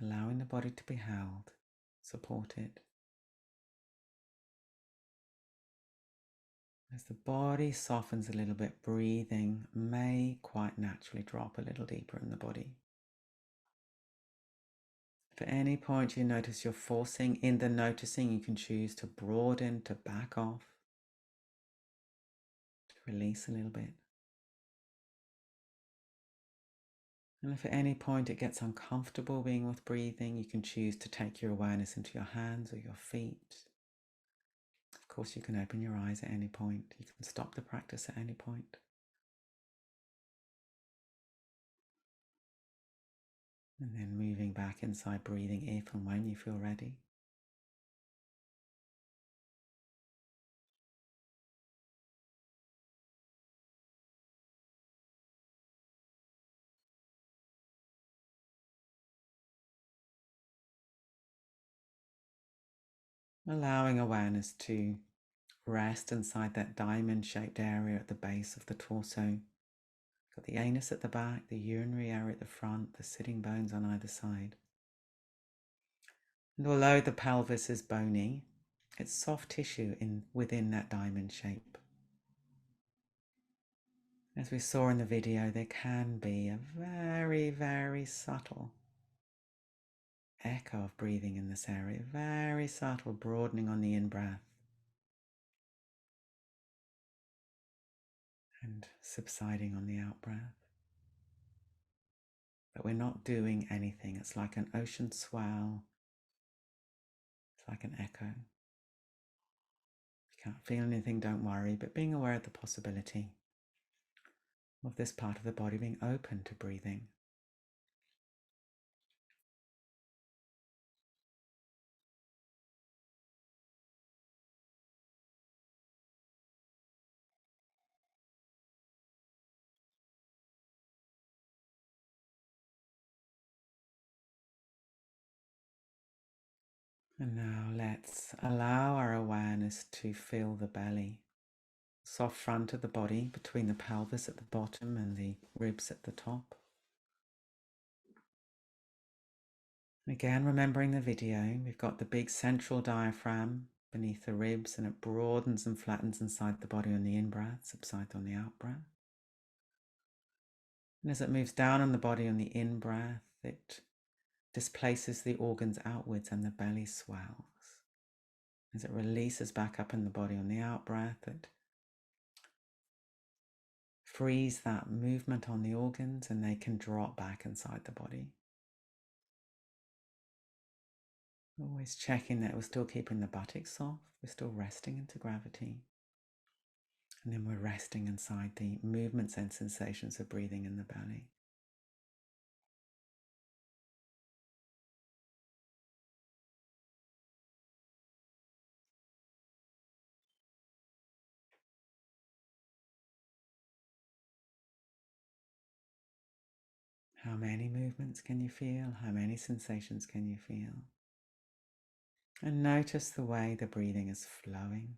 S1: allowing the body to be held, supported. As the body softens a little bit, breathing may quite naturally drop a little deeper in the body. If at any point you notice you're forcing, in the noticing you can choose to broaden, to back off, to release a little bit. And if at any point it gets uncomfortable being with breathing, you can choose to take your awareness into your hands or your feet. Of course, you can open your eyes at any point. You can stop the practice at any point. And then moving back inside, breathing if and when you feel ready. Allowing awareness to rest inside that diamond-shaped area at the base of the torso. Got the anus at the back, the urinary area at the front, the sitting bones on either side. And although the pelvis is bony, it's soft tissue within that diamond shape. As we saw in the video, there can be a very, very subtle echo of breathing in this area, very subtle broadening on the in-breath and subsiding on the out-breath. But we're not doing anything. It's like an ocean swell. It's like an echo. If you can't feel anything, don't worry, but being aware of the possibility of this part of the body being open to breathing. And now let's allow our awareness to feel the belly, soft front of the body between the pelvis at the bottom and the ribs at the top. Again, remembering the video, we've got the big central diaphragm beneath the ribs and it broadens and flattens inside the body on the in-breath, subsides on the out-breath. And as it moves down on the body on the in-breath, it displaces the organs outwards and the belly swells. As it releases back up in the body on the out-breath, it frees that movement on the organs and they can drop back inside the body. Always checking that we're still keeping the buttocks soft, we're still resting into gravity. And then we're resting inside the movements and sensations of breathing in the belly. How many movements can you feel? How many sensations can you feel? And notice the way the breathing is flowing.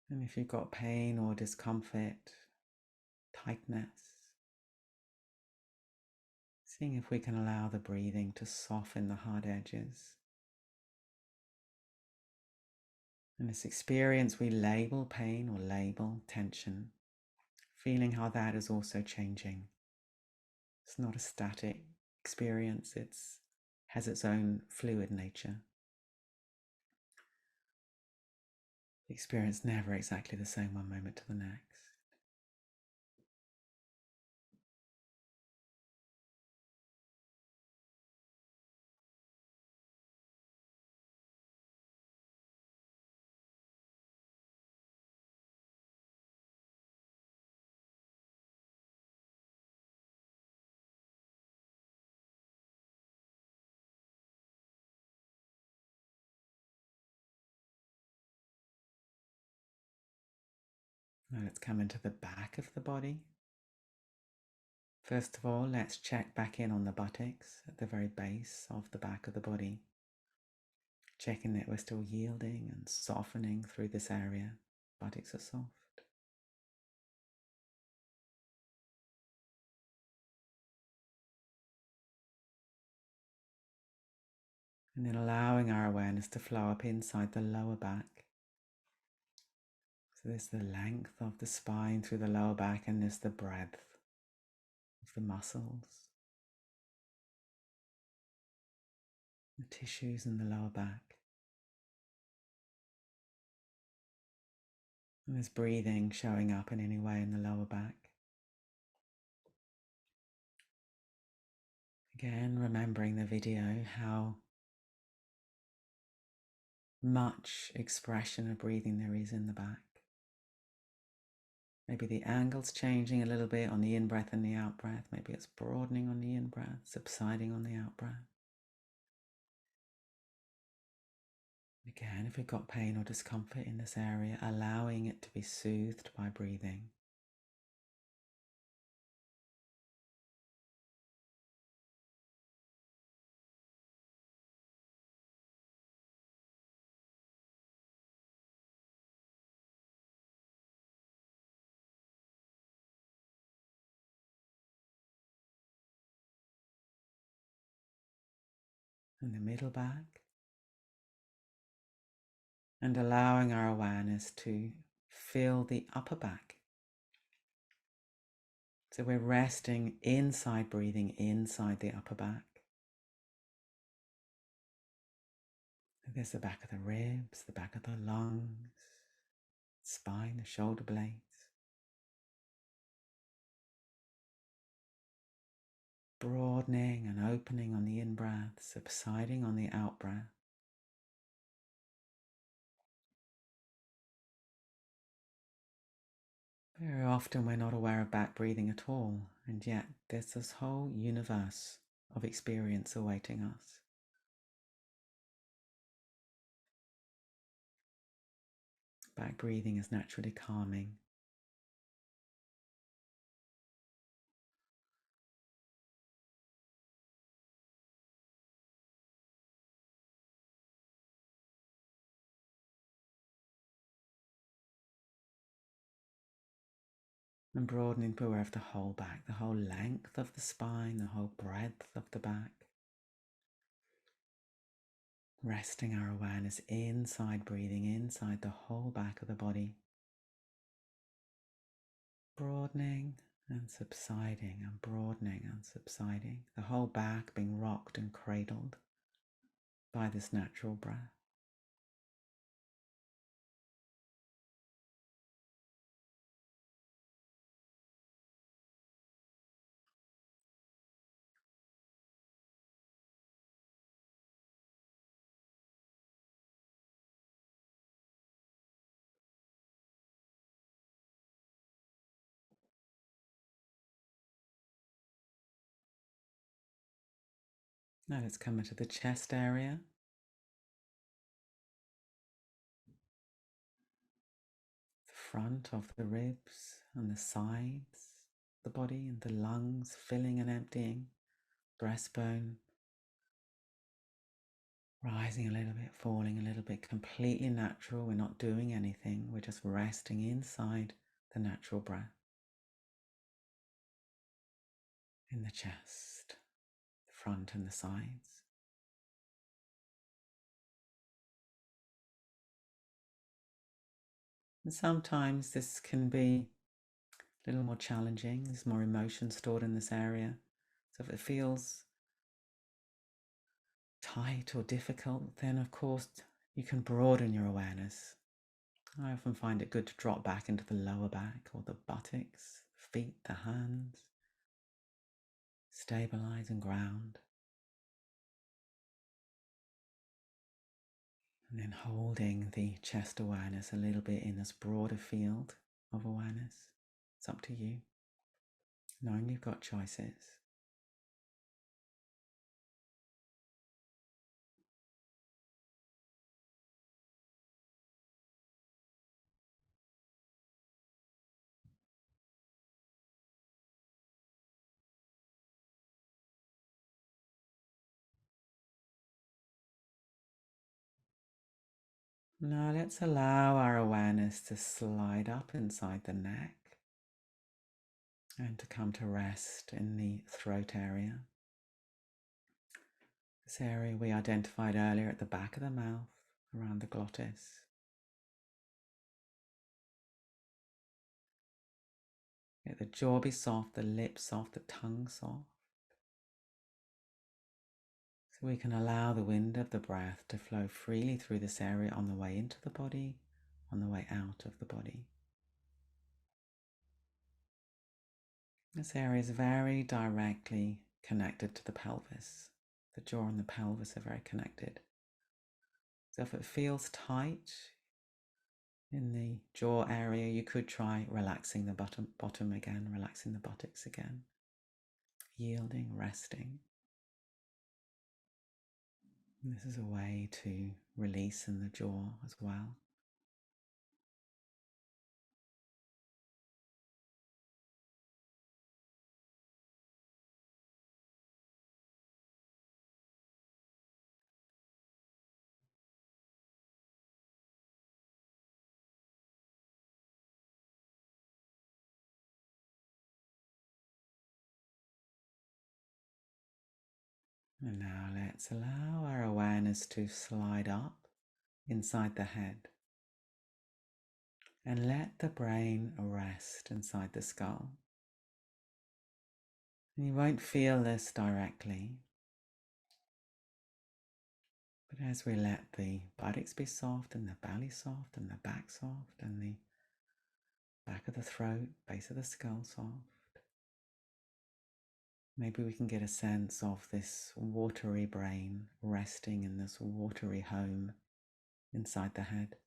S1: And if you've got pain or discomfort, tightness, seeing if we can allow the breathing to soften the hard edges. And this experience we label pain or label tension, feeling how that is also changing. It's not a static experience, it has its own fluid nature. The experience never exactly the same one moment to the next. Now let's come into the back of the body. First of all, let's check back in on the buttocks at the very base of the back of the body. Checking that we're still yielding and softening through this area. Buttocks are soft. And then allowing our awareness to flow up inside the lower back. So there's the length of the spine through the lower back, and there's the breadth of the muscles, the tissues in the lower back. And there's breathing showing up in any way in the lower back. Again, remembering the video, how much expression of breathing there is in the back. Maybe the angle's changing a little bit on the in-breath and the out-breath. Maybe it's broadening on the in-breath, subsiding on the out-breath. Again, if we've got pain or discomfort in this area, allowing it to be soothed by breathing. And the middle back. And allowing our awareness to fill the upper back. So we're resting inside, breathing inside the upper back. There's the back of the ribs, the back of the lungs, spine, the shoulder blades. Broadening and opening on the in-breath, subsiding on the out-breath. Very often we're not aware of back breathing at all, and yet there's this whole universe of experience awaiting us. Back breathing is naturally calming. And broadening to aware of the whole back, the whole length of the spine, the whole breadth of the back. Resting our awareness inside, breathing inside the whole back of the body. Broadening and subsiding and broadening and subsiding. The whole back being rocked and cradled by this natural breath. Now let's come into the chest area. The front of the ribs and the sides of the body, and the lungs filling and emptying, breastbone, Rising a little bit, falling a little bit, completely natural. We're not doing anything. We're just resting inside the natural breath in the chest, the front and the sides. And sometimes this can be a little more challenging. There's more emotion stored in this area. So if it feels tight or difficult, then of course you can broaden your awareness. I often find it good to drop back into the lower back or the buttocks, feet, the hands. Stabilize and ground. And then holding the chest awareness a little bit in this broader field of awareness. It's up to you, knowing you've got choices. Now let's allow our awareness to slide up inside the neck and to come to rest in the throat area. This area we identified earlier at the back of the mouth, around the glottis. Let the jaw be soft, the lips soft, the tongue soft. So we can allow the wind of the breath to flow freely through this area on the way into the body, on the way out of the body. This area is very directly connected to the pelvis. The jaw and the pelvis are very connected. So if it feels tight in the jaw area, you could try relaxing the bottom again, relaxing the buttocks again, yielding, resting. And this is a way to release in the jaw as well. And now let's allow our awareness to slide up inside the head and let the brain rest inside the skull. And you won't feel this directly, but as we let the buttocks be soft and the belly soft and the back soft and the back of the throat, base of the skull soft, maybe we can get a sense of this watery brain resting in this watery home inside the head.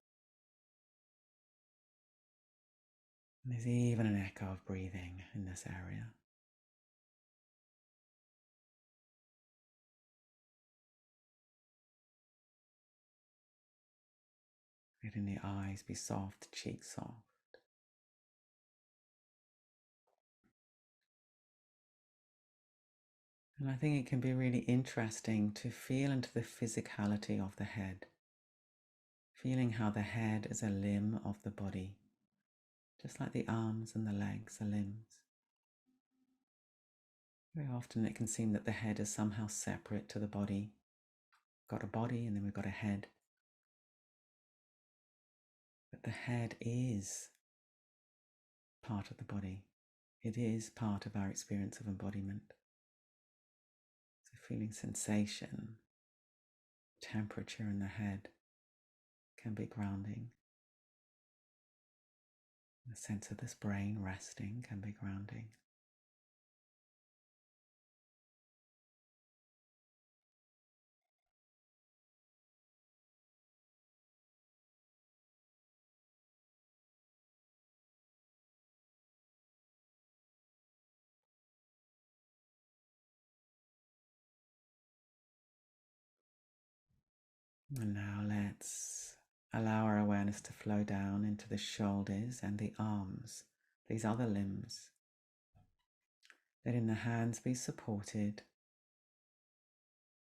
S1: And there's even an echo of breathing in this area. Letting the eyes be soft, cheeks soft. And I think it can be really interesting to feel into the physicality of the head, feeling how the head is a limb of the body, just like the arms and the legs are limbs. Very often it can seem that the head is somehow separate to the body. We've got a body and then we've got a head. But the head is part of the body. It is part of our experience of embodiment. So feeling sensation, temperature in the head can be grounding. The sense of this brain resting can be grounding. And now let's allow our awareness to flow down into the shoulders and the arms, these other limbs. Letting the hands be supported,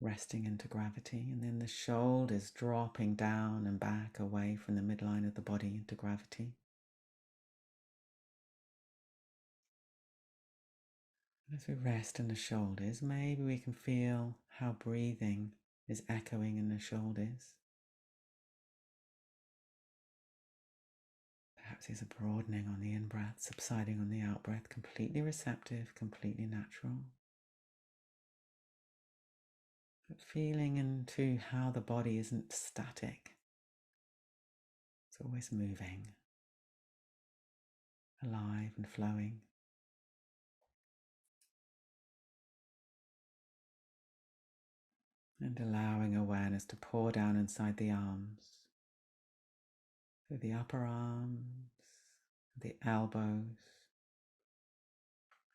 S1: resting into gravity, and then the shoulders dropping down and back away from the midline of the body into gravity. As we rest in the shoulders, maybe we can feel how breathing is echoing in the shoulders. Perhaps there's a broadening on the in-breath, subsiding on the out-breath, completely receptive, completely natural. But feeling into how the body isn't static. It's always moving, alive and flowing. And allowing awareness to pour down inside the arms, through the upper arms, the elbows,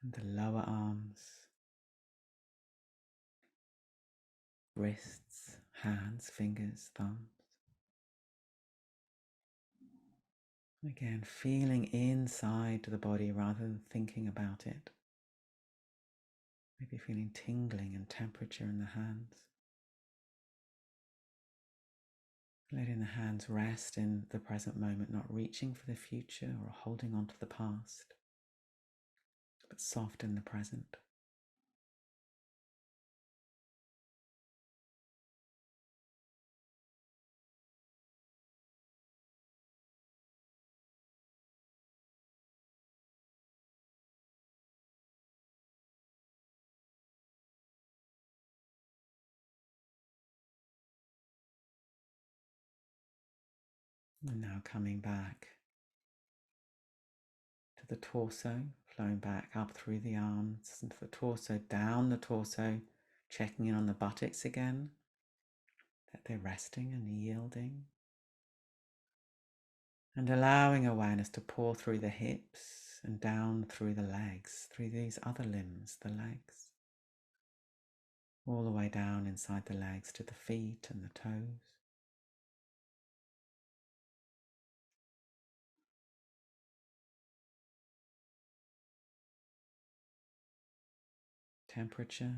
S1: and the lower arms, wrists, hands, fingers, thumbs. Again, feeling inside the body rather than thinking about it. Maybe feeling tingling and temperature in the hands. Letting the hands rest in the present moment, not reaching for the future or holding on to the past, but soft in the present. And now coming back to the torso, flowing back up through the arms into the torso, down the torso, checking in on the buttocks again, that they're resting and yielding. And allowing awareness to pour through the hips and down through the legs, through these other limbs, the legs, all the way down inside the legs to the feet and the toes. Temperature,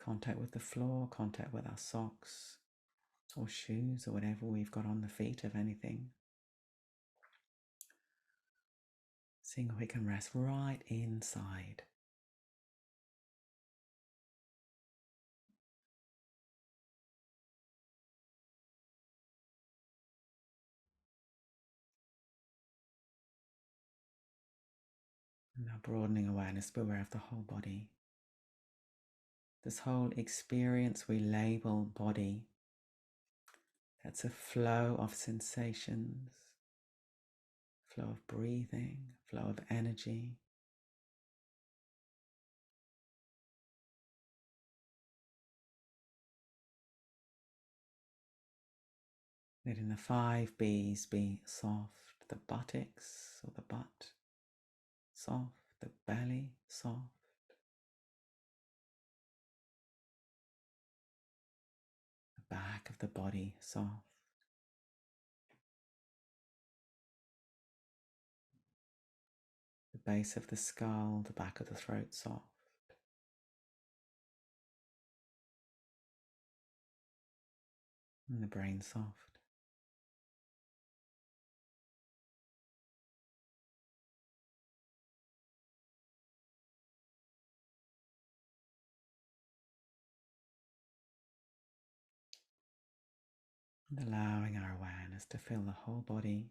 S1: contact with the floor, contact with our socks or shoes or whatever we've got on the feet, of anything. Seeing if we can rest right inside. And now broadening awareness, be aware of the whole body. This whole experience we label body. That's a flow of sensations, flow of breathing, flow of energy. Letting the 5 B's be soft, the buttocks or the butt, soft, the belly, soft. The back of the body, soft. The base of the skull, the back of the throat, soft. And the brain, soft. And allowing our awareness to fill the whole body.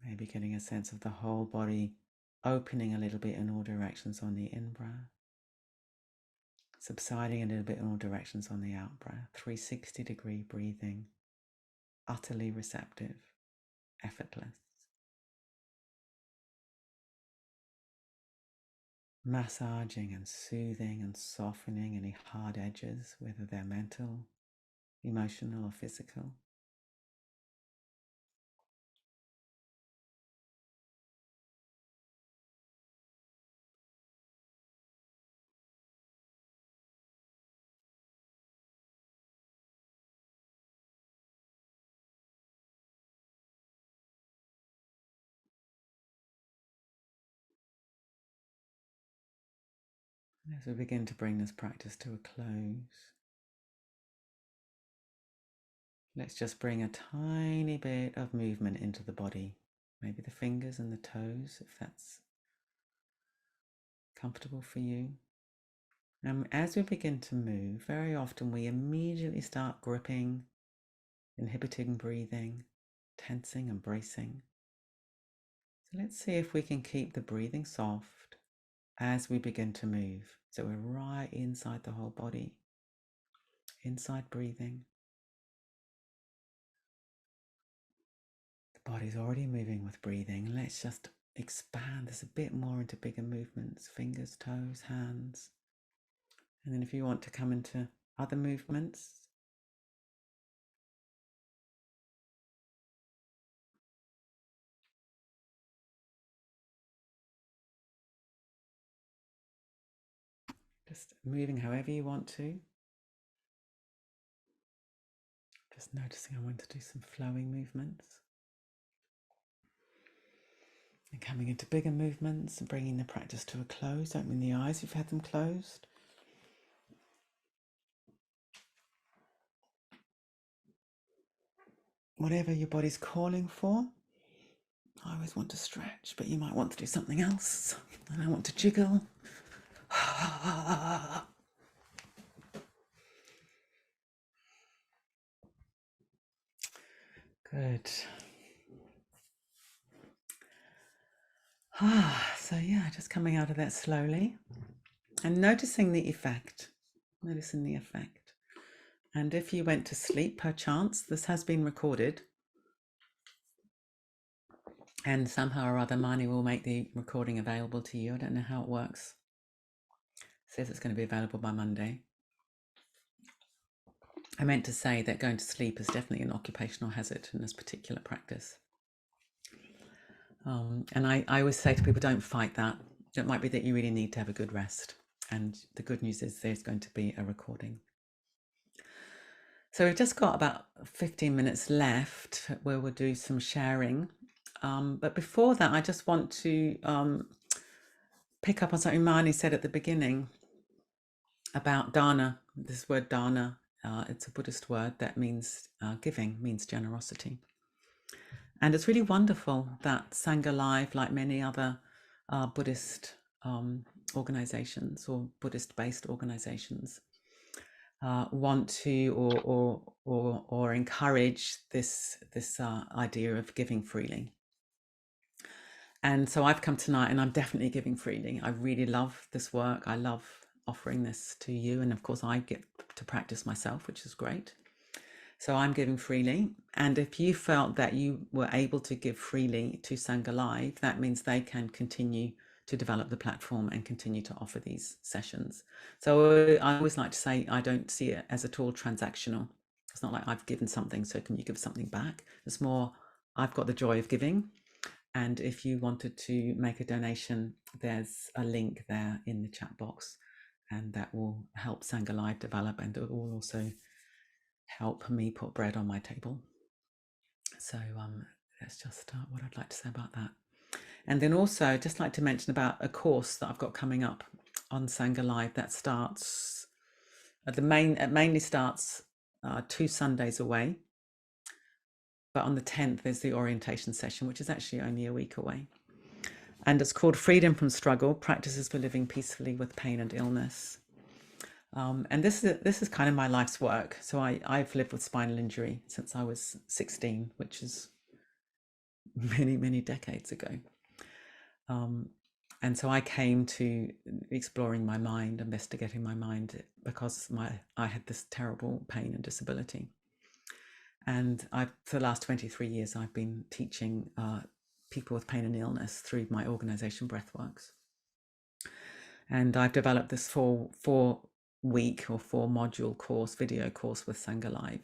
S1: Maybe getting a sense of the whole body opening a little bit in all directions on the in-breath. Subsiding a little bit in all directions on the out-breath. 360-degree breathing. Utterly receptive. Effortless. Massaging and soothing and softening any hard edges, whether they're mental, emotional, or physical. As we begin to bring this practice to a close, let's just bring a tiny bit of movement into the body. Maybe the fingers and the toes, if that's comfortable for you. And as we begin to move, very often we immediately start gripping, inhibiting breathing, tensing and bracing. So let's see if we can keep the breathing soft as we begin to move. So we're right inside the whole body, inside breathing. The body's already moving with breathing. Let's just expand this a bit more into bigger movements, fingers, toes, hands. And then if you want to come into other movements, just moving however you want to. Just noticing I want to do some flowing movements. And coming into bigger movements and bringing the practice to a close, opening the eyes if you've had them closed. Whatever your body's calling for. I always want to stretch, but you might want to do something else. And I want to jiggle. Good. So yeah, just coming out of that slowly and noticing the effect. Noticing the effect. And if you went to sleep, perchance, this has been recorded. And somehow or other, Mani will make the recording available to you. I don't know how it works. It says it's going to be available by Monday. I meant to say that going to sleep is definitely an occupational hazard in this particular practice. And I always say to people, don't fight that. It might be that you really need to have a good rest. And the good news is there's going to be a recording. So we've just got about 15 minutes left where we'll do some sharing. But before that, I just want to pick up on something Mani said at the beginning about dana. This word dana, it's a Buddhist word that means giving, means generosity. And it's really wonderful that Sangha Live, like many other Buddhist organizations or Buddhist-based organizations, want to or encourage this idea of giving freely. And so I've come tonight and I'm definitely giving freely. I really love this work. I love offering this to you. And of course I get to practice myself, which is great. So I'm giving freely. And if you felt that you were able to give freely to Sangha Live, that means they can continue to develop the platform and continue to offer these sessions. So I always like to say, I don't see it as at all transactional. It's not like I've given something, so can you give something back? It's more, I've got the joy of giving. And if you wanted to make a donation, there's a link there in the chat box, and that will help Sangha Live develop, and it will also help me put bread on my table. So that's just what I'd like to say about that. And then also I'd just like to mention about a course that I've got coming up on Sangha Live that starts it mainly starts 2 Sundays away, but on the 10th there's the orientation session, which is actually only a week away, and it's called Freedom from Struggle: Practices for Living Peacefully with Pain and Illness. And this is kind of my life's work. So I've lived with spinal injury since I was 16, which is many decades ago. And so I came to exploring my mind, investigating my mind, because I had this terrible pain and disability. And for the last 23 years, I've been teaching people with pain and illness through my organization, Breathworks. And I've developed this four-week or 4-module course, video course with Sangha Live,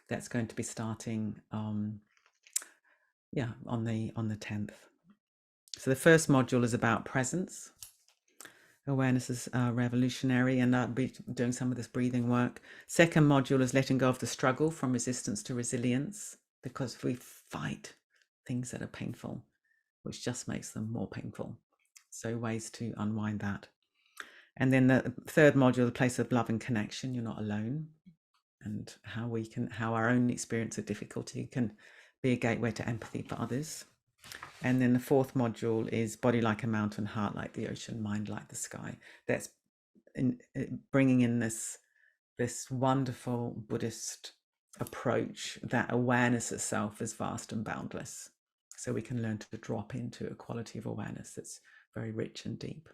S1: that's going to be starting on the 10th. So the first module is about presence. Awareness is revolutionary, and I'll be doing some of this breathing work. Second module is letting go of the struggle, from resistance to resilience, because we fight things that are painful, which just makes them more painful. So ways to unwind that. And then the third module, the place of love and connection, you're not alone, and how our own experience of difficulty can be a gateway to empathy for others. And then the fourth module is body like a mountain, heart like the ocean, mind like the sky. That's bringing in this wonderful Buddhist approach that awareness itself is vast and boundless. So we can learn to drop into a quality of awareness that's very rich and deep.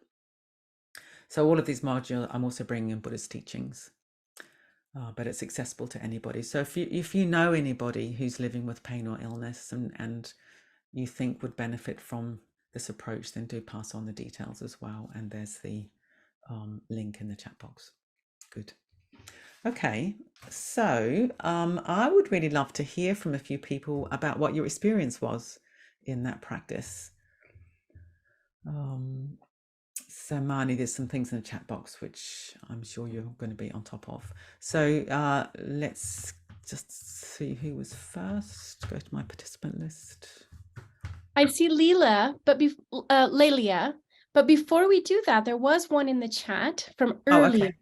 S1: So all of these modules, I'm also bringing in Buddhist teachings, but it's accessible to anybody. So if you know anybody who's living with pain or illness and you think would benefit from this approach, then do pass on the details as well. And there's the link in the chat box. Good. Okay, so I would really love to hear from a few people about what your experience was in that practice. So Marnie, there's some things in the chat box which I'm sure you're going to be on top of. So let's just see who was first. Go to my participant list.
S2: I see Leila, Lelia, but before we do that, there was one in the chat from earlier.
S1: Okay.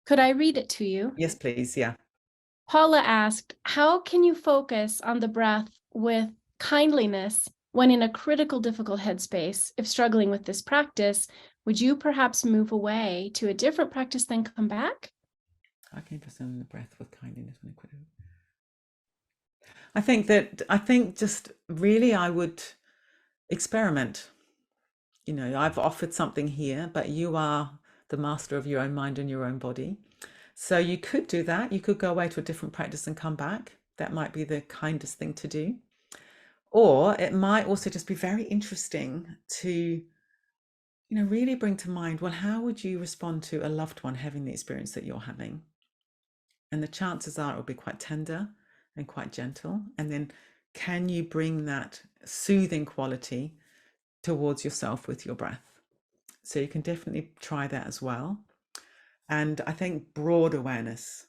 S2: Could I read it to you?
S1: Yes, please. Yeah.
S2: Paula asked, how can you focus on the breath with kindliness when in a critical, difficult headspace? If struggling with this practice, would you perhaps move away to a different practice then come back?
S1: How can you focus on the breath with kindliness when critical? I think just really I would experiment. You know, I've offered something here, but you are the master of your own mind and your own body. So you could do that. You could go away to a different practice and come back. That might be the kindest thing to do. Or it might also just be very interesting to, you know, really bring to mind, well, how would you respond to a loved one having the experience that you're having? And the chances are it will be quite tender and quite gentle. And then can you bring that soothing quality towards yourself with your breath? So you can definitely try that as well. And I think broad awareness,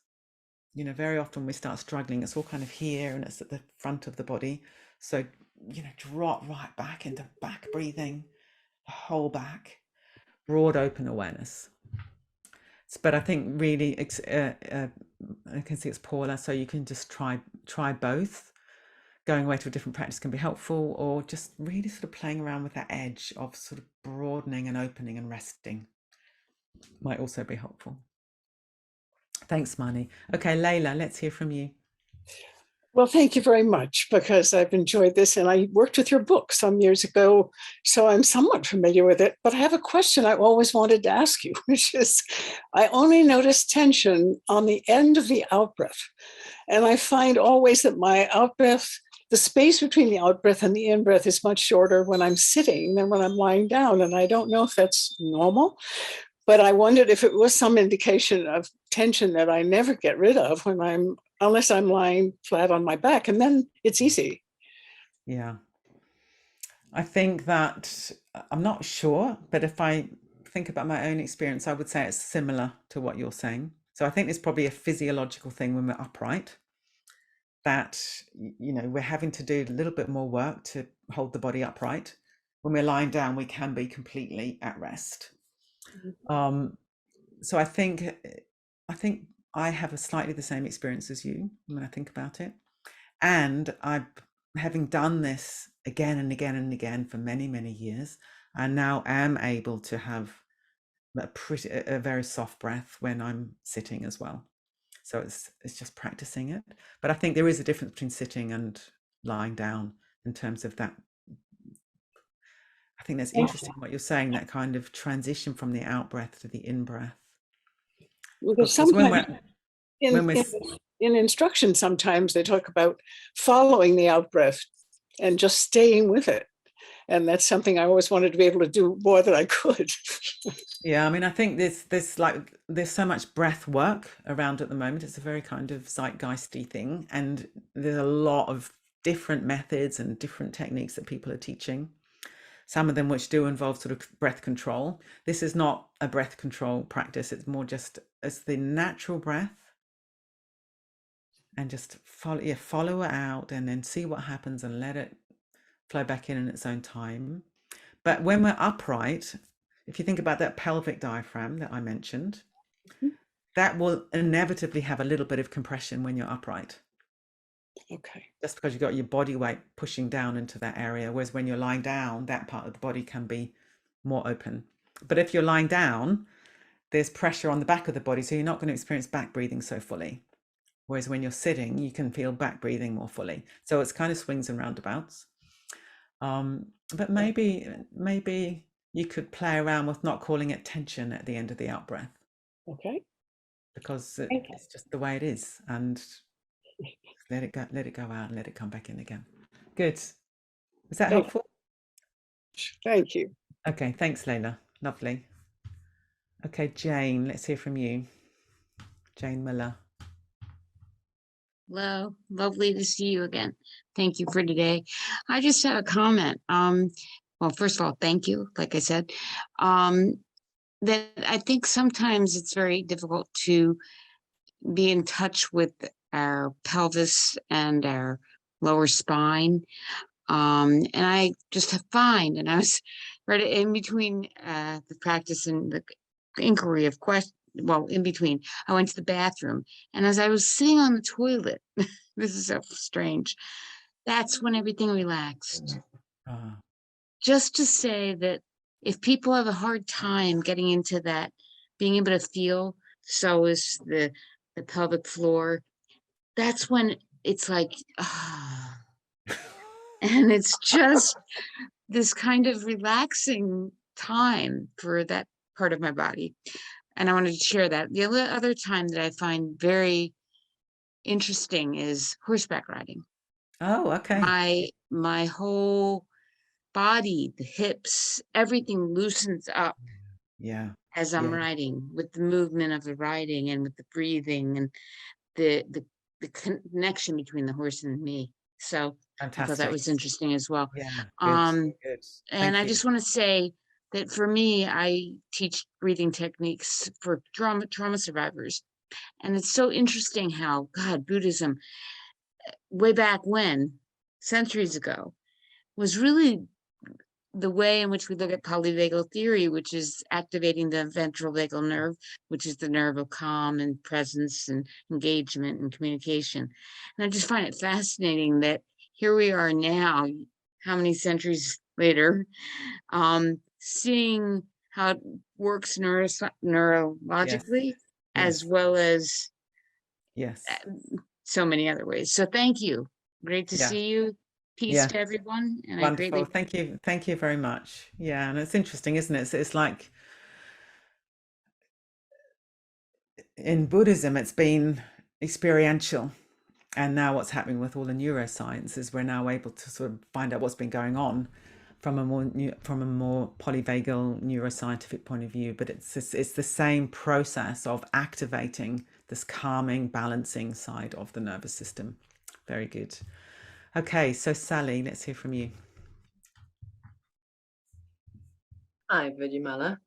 S1: you know, very often we start struggling, it's all kind of here and it's at the front of the body. So, you know, drop right back into back breathing, whole back, broad open awareness. But I think really, I can see it's Paula, so you can just try both. Going away to a different practice can be helpful, or just really sort of playing around with that edge of sort of broadening and opening and resting might also be helpful. Thanks, Mani. Okay, Layla, let's hear from you.
S3: Well, thank you very much, because I've enjoyed this and I worked with your book some years ago, so I'm somewhat familiar with it. But I have a question I always wanted to ask you, which is, I only notice tension on the end of the out-breath. And I find always that my out-breath, the space between the out-breath and the in-breath is much shorter when I'm sitting than when I'm lying down. And I don't know if that's normal, but I wondered if it was some indication of tension that I never get rid of unless I'm lying flat on my back, and then it's easy.
S1: Yeah. I think that I'm not sure, but if I think about my own experience, I would say it's similar to what you're saying. So I think it's probably a physiological thing when we're upright, that, you know, we're having to do a little bit more work to hold the body upright. When we're lying down, we can be completely at rest. So I think I have a slightly the same experience as you when I think about it. And having done this again and again and again for many, many years, I now am able to have a very soft breath when I'm sitting as well. So it's just practicing it. But I think there is a difference between sitting and lying down in terms of that. I think that's interesting what you're saying, that kind of transition from the out breath to the in breath.
S3: Because sometimes in instruction, sometimes they talk about following the out breath and just staying with it. And that's something I always wanted to be able to do more than I could.
S1: Yeah, I mean, I think there's so much breath work around at the moment. It's a very kind of zeitgeisty thing. And there's a lot of different methods and different techniques that people are teaching. Some of them which do involve sort of breath control. This is not a breath control practice. It's more just as the natural breath, and just follow it out and then see what happens and let it flow back in its own time. But when we're upright, if you think about that pelvic diaphragm that I mentioned,
S3: Mhm.
S1: that will inevitably have a little bit of compression when you're upright,
S3: Okay.
S1: just because you've got your body weight pushing down into that area. Whereas when you're lying down, that part of the body can be more open. But if you're lying down, there's pressure on the back of the body, so you're not going to experience back breathing so fully. Whereas when you're sitting, you can feel back breathing more fully. So it's kind of swings and roundabouts. But maybe you could play around with not calling it tension at the end of the out breath,
S3: Okay.
S1: because
S3: Thank you.
S1: it's just the way it is, and let it go out, and let it come back in again. Good. Is that
S3: Thank
S1: helpful?
S3: Thank you.
S1: Okay, thanks, Layla. Lovely. Okay, Jane, let's hear from you. Jane Miller.
S4: Hello, lovely to see you again. Thank you for today. I just have a comment. Well, first of all, thank you, like I said. That I think sometimes it's very difficult to be in touch with our pelvis and our lower spine. And I just find, and I was right in between the practice and the inquiry of question, well, in between, I went to the bathroom, and as I was sitting on the toilet, this is so strange, that's when everything relaxed.
S1: Ah,
S4: Just to say that if people have a hard time getting into that, being able to feel, so is the pelvic floor, that's when it's like, ah, and it's just this kind of relaxing time for that part of my body. And I wanted to share that. The other time that I find very interesting is horseback riding.
S1: oh, okay.
S4: My whole body, the hips, everything loosens up
S1: Yeah,
S4: as I'm
S1: yeah,
S4: riding, with the movement of the riding and with the breathing and the connection between the horse and me. So I thought that
S1: fantastic.
S4: was interesting as well.
S1: Yeah, good,
S4: Um,
S1: good.
S4: and
S1: Thank
S4: I
S1: you.
S4: just want to say that for me, I teach breathing techniques for trauma survivors. And it's so interesting how, God, Buddhism, way back when, centuries ago, was really the way in which we look at polyvagal theory, which is activating the ventral vagal nerve, which is the nerve of calm and presence and engagement and communication. And I just find it fascinating that here we are now, how many centuries later, seeing how it works
S1: Yes,
S4: neurologically, as
S1: yes,
S4: well as
S1: yes.
S4: so many other ways. So thank you. Great to
S1: Yeah,
S4: see you. Peace
S1: yeah.
S4: to everyone. And I
S1: Wonderful.
S4: greatly
S1: Thank you. Thank you very much. Yeah, and it's interesting, isn't it? It's like in Buddhism, it's been experiential. And now what's happening with all the neuroscience is we're now able to sort of find out what's been going on from a more polyvagal neuroscientific point of view. But it's the same process of activating this calming, balancing side of the nervous system. Very good. Okay, so Sally, let's hear from you.
S5: Hi, Vidyamala.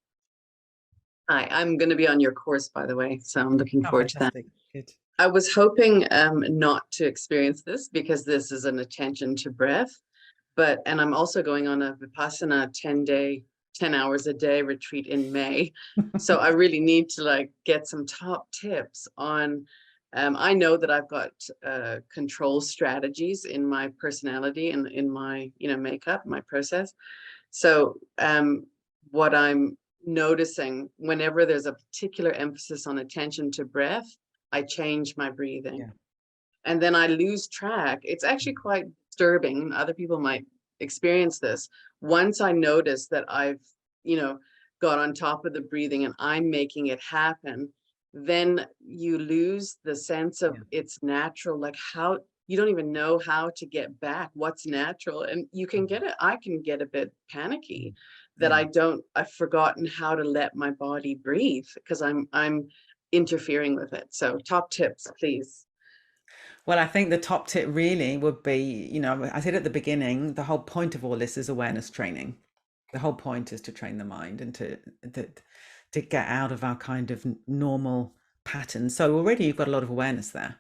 S5: Hi, I'm going to be on your course, by the way, so I'm looking
S1: Oh,
S5: forward to that.
S1: fantastic. Good.
S5: I was hoping not to experience this because this is an attention to breath, and I'm also going on a Vipassana 10 hours a day retreat in May. So I really need to like get some top tips on, I know that I've got control strategies in my personality and in my, makeup, my process. So what I'm noticing whenever there's a particular emphasis on attention to breath, I change my breathing.
S1: Yeah.
S5: And then I lose track. It's actually quite disturbing. Other people might experience this. Once I notice that I've, got on top of the breathing and I'm making it happen, then you lose the sense of
S1: Yeah.
S5: it's natural, like how you don't even know how to get back what's natural. And you can get it, I can get a bit panicky that
S1: Yeah.
S5: I've forgotten how to let my body breathe because I'm interfering with it. So top tips, please.
S1: Well, I think the top tip really would be, I said at the beginning, the whole point of all this is awareness training. The whole point is to train the mind and to get out of our kind of normal pattern. So already you've got a lot of awareness there.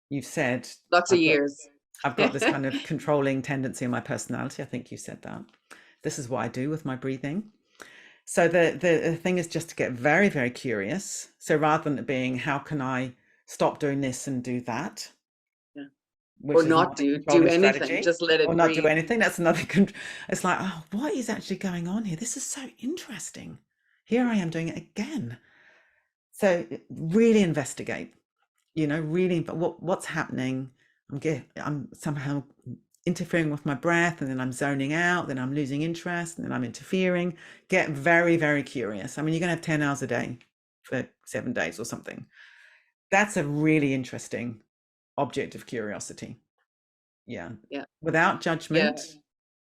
S1: You've said,
S5: Lots of years.
S1: I've got this kind of controlling tendency in my personality. I think you said that. This is what I do with my breathing. So the thing is just to get very, very curious. So rather than it being, how can I stop doing this and do that?
S5: Yeah.
S1: Which
S5: Or
S1: is
S5: not
S1: another
S5: do
S1: controlling
S5: anything,
S1: strategy,
S5: just let
S1: or
S5: it
S1: not do
S5: breathe.
S1: anything. That's another. It's like, oh, what is actually going on here? This is so interesting. Here I am doing it again. So really investigate. Really, but what's happening? I'm somehow interfering with my breath, and then I'm zoning out, then I'm losing interest, and then I'm interfering. Get very, very curious. I mean, you're going to have 10 hours a day for 7 days or something. That's a really interesting object of curiosity. Yeah. Without judgment,
S5: I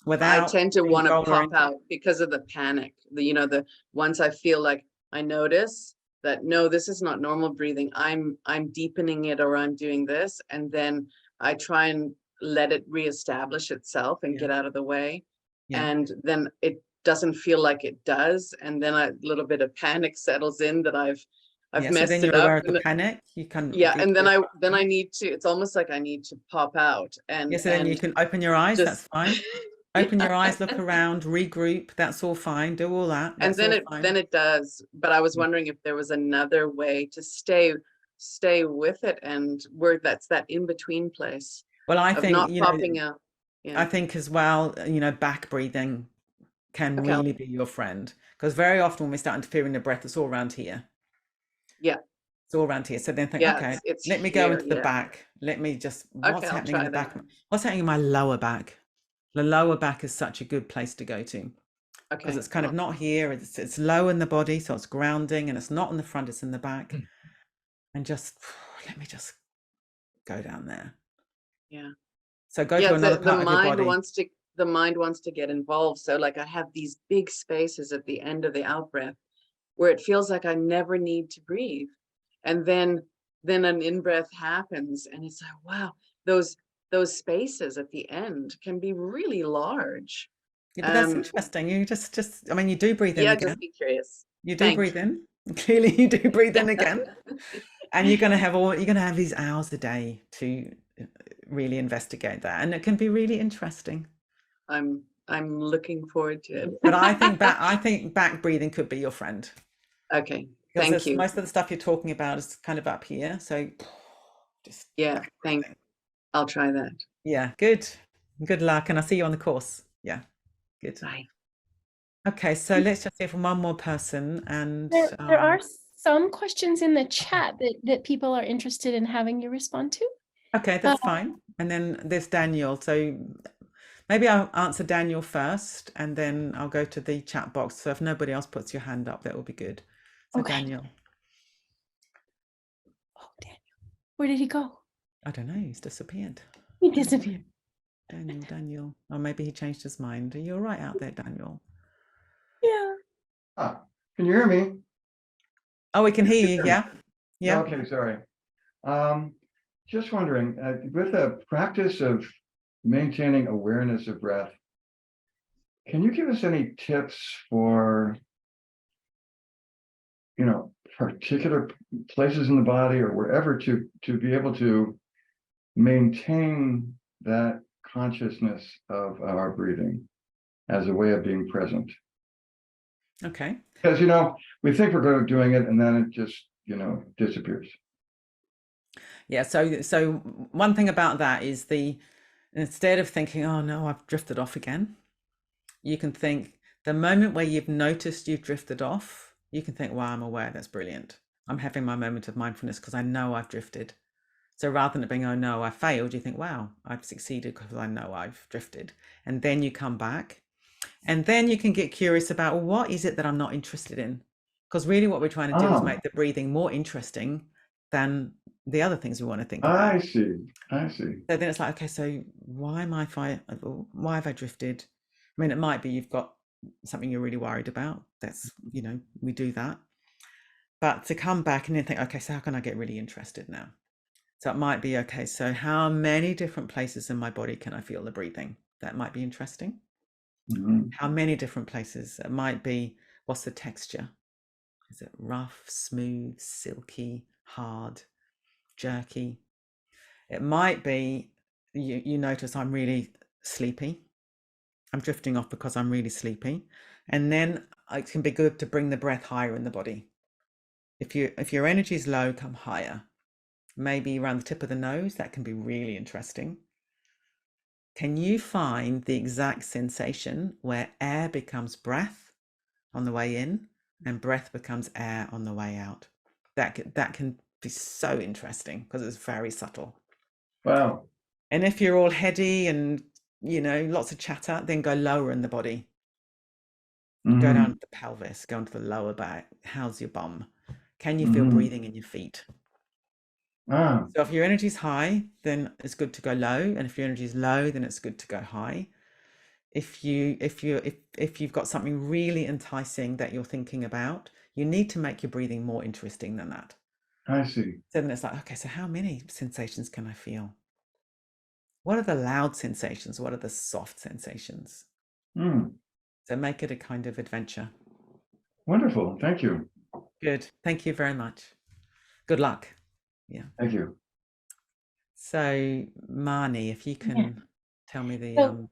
S1: without
S5: tend to want to
S1: control or
S5: pop out because of the panic. The once I feel like I notice that, no, this is not normal breathing, I'm deepening it, or I'm doing this, and then I try and let it reestablish itself and get out of the way. And then it doesn't feel like it does, and then a little bit of panic settles in that I've
S1: so
S5: messed
S1: then
S5: it
S1: you're
S5: up.
S1: aware of the panic. You can
S5: And then I need to, it's almost like I need to pop out, and
S1: so then you can open your eyes. That's fine. Open your eyes, look around, regroup. That's all fine. Do all that.
S5: And then it does. But I was wondering if there was another way to stay with it, and where that's that in between place.
S1: Well, I
S5: of
S1: think
S5: not popping out.
S1: I think as well, back breathing can really be your friend, because very often when we start interfering the breath, it's all around here.
S5: Yeah.
S1: It's all around here. So then think, okay, let me go into the back. Let me just, what's happening in the back? What's happening in my lower back? The lower back is such a good place to go to, because it's kind of not here. It's low in the body, so it's grounding, and it's not in the front, it's in the back. And just let me just go down there.
S5: Yeah.
S1: So go to another part of your body.
S5: The mind wants to get involved. So like I have these big spaces at the end of the out breath where it feels like I never need to breathe. And then an in-breath happens, and it's like, wow, those spaces at the end can be really large.
S1: Yeah, but that's interesting. You just I mean, you do breathe in again.
S5: Just be curious.
S1: You do breathe in. Clearly you do breathe in again. And you're going to have these hours a day to really investigate that, and it can be really interesting.
S5: I'm looking forward to it.
S1: But I think back breathing could be your friend.
S5: Okay. Thank you.
S1: Most of the stuff you're talking about is kind of up here. So just
S5: I'll try that.
S1: Yeah, good. Good luck. And I'll see you on the course. Yeah. Good.
S5: Bye.
S1: Okay, so let's just hear from one more person. And
S2: there are some questions in the chat that people are interested in having you respond to.
S1: Okay, that's fine. And then there's Daniel. So maybe I'll answer Daniel first, and then I'll go to the chat box. So if nobody else puts your hand up, that will be good. So Daniel.
S2: Oh, Daniel. Where did he go?
S1: I don't know. He's disappeared.
S2: He disappeared.
S1: Daniel. Or maybe he changed his mind. Are you all right out there, Daniel?
S2: Yeah.
S6: Can you hear me?
S1: Oh, we can hear you. Yeah. Yeah.
S6: Okay, sorry. Just wondering, with the practice of maintaining awareness of breath, can you give us any tips for, particular places in the body or wherever to be able to maintain that consciousness of our breathing as a way of being present?
S1: Okay.
S6: Because, we think we're doing it, and then it just, disappears.
S1: Yeah. So one thing about that is instead of thinking, oh no, I've drifted off again, you can think the moment where you've noticed you've drifted off, you can think, wow, I'm aware. That's brilliant. I'm having my moment of mindfulness because I know I've drifted. So rather than it being, oh no, I failed, you think, wow, I've succeeded because I know I've drifted. And then you come back, and then you can get curious about, well, what is it that I'm not interested in? Because really what we're trying to do is make the breathing more interesting than the other things we want to think about.
S6: I see.
S1: So then it's like, okay, so why have I drifted? I mean, it might be you've got something you're really worried about. That's, we do that. But to come back and then think, okay, so how can I get really interested now? So it might be, okay, so how many different places in my body can I feel the breathing? That might be interesting.
S6: Mm-hmm.
S1: How many different places? It might be, what's the texture? Is it rough, smooth, silky, hard, jerky? It might be, you notice I'm really sleepy. I'm drifting off because I'm really sleepy. And then it can be good to bring the breath higher in the body. If your energy is low, come higher. Maybe around the tip of the nose, that can be really interesting. Can you find the exact sensation where air becomes breath on the way in and breath becomes air on the way out? That can be so interesting because it's very subtle.
S6: Wow.
S1: And if you're all heady and, lots of chatter, then go lower in the body. Go down to the pelvis, go into the lower back. How's your bum? Can you feel breathing in your feet? So if your energy is high, then it's good to go low. And if your energy is low, then it's good to go high. If you've got something really enticing that you're thinking about, you need to make your breathing more interesting than that.
S6: I see.
S1: So then it's like, okay, so how many sensations can I feel? What are the loud sensations? What are the soft sensations? So make it a kind of adventure.
S6: Wonderful. Thank you.
S1: Good. Thank you very much. Good luck. Yeah.
S6: Thank you.
S1: So Marnie, if you can tell me the
S2: So,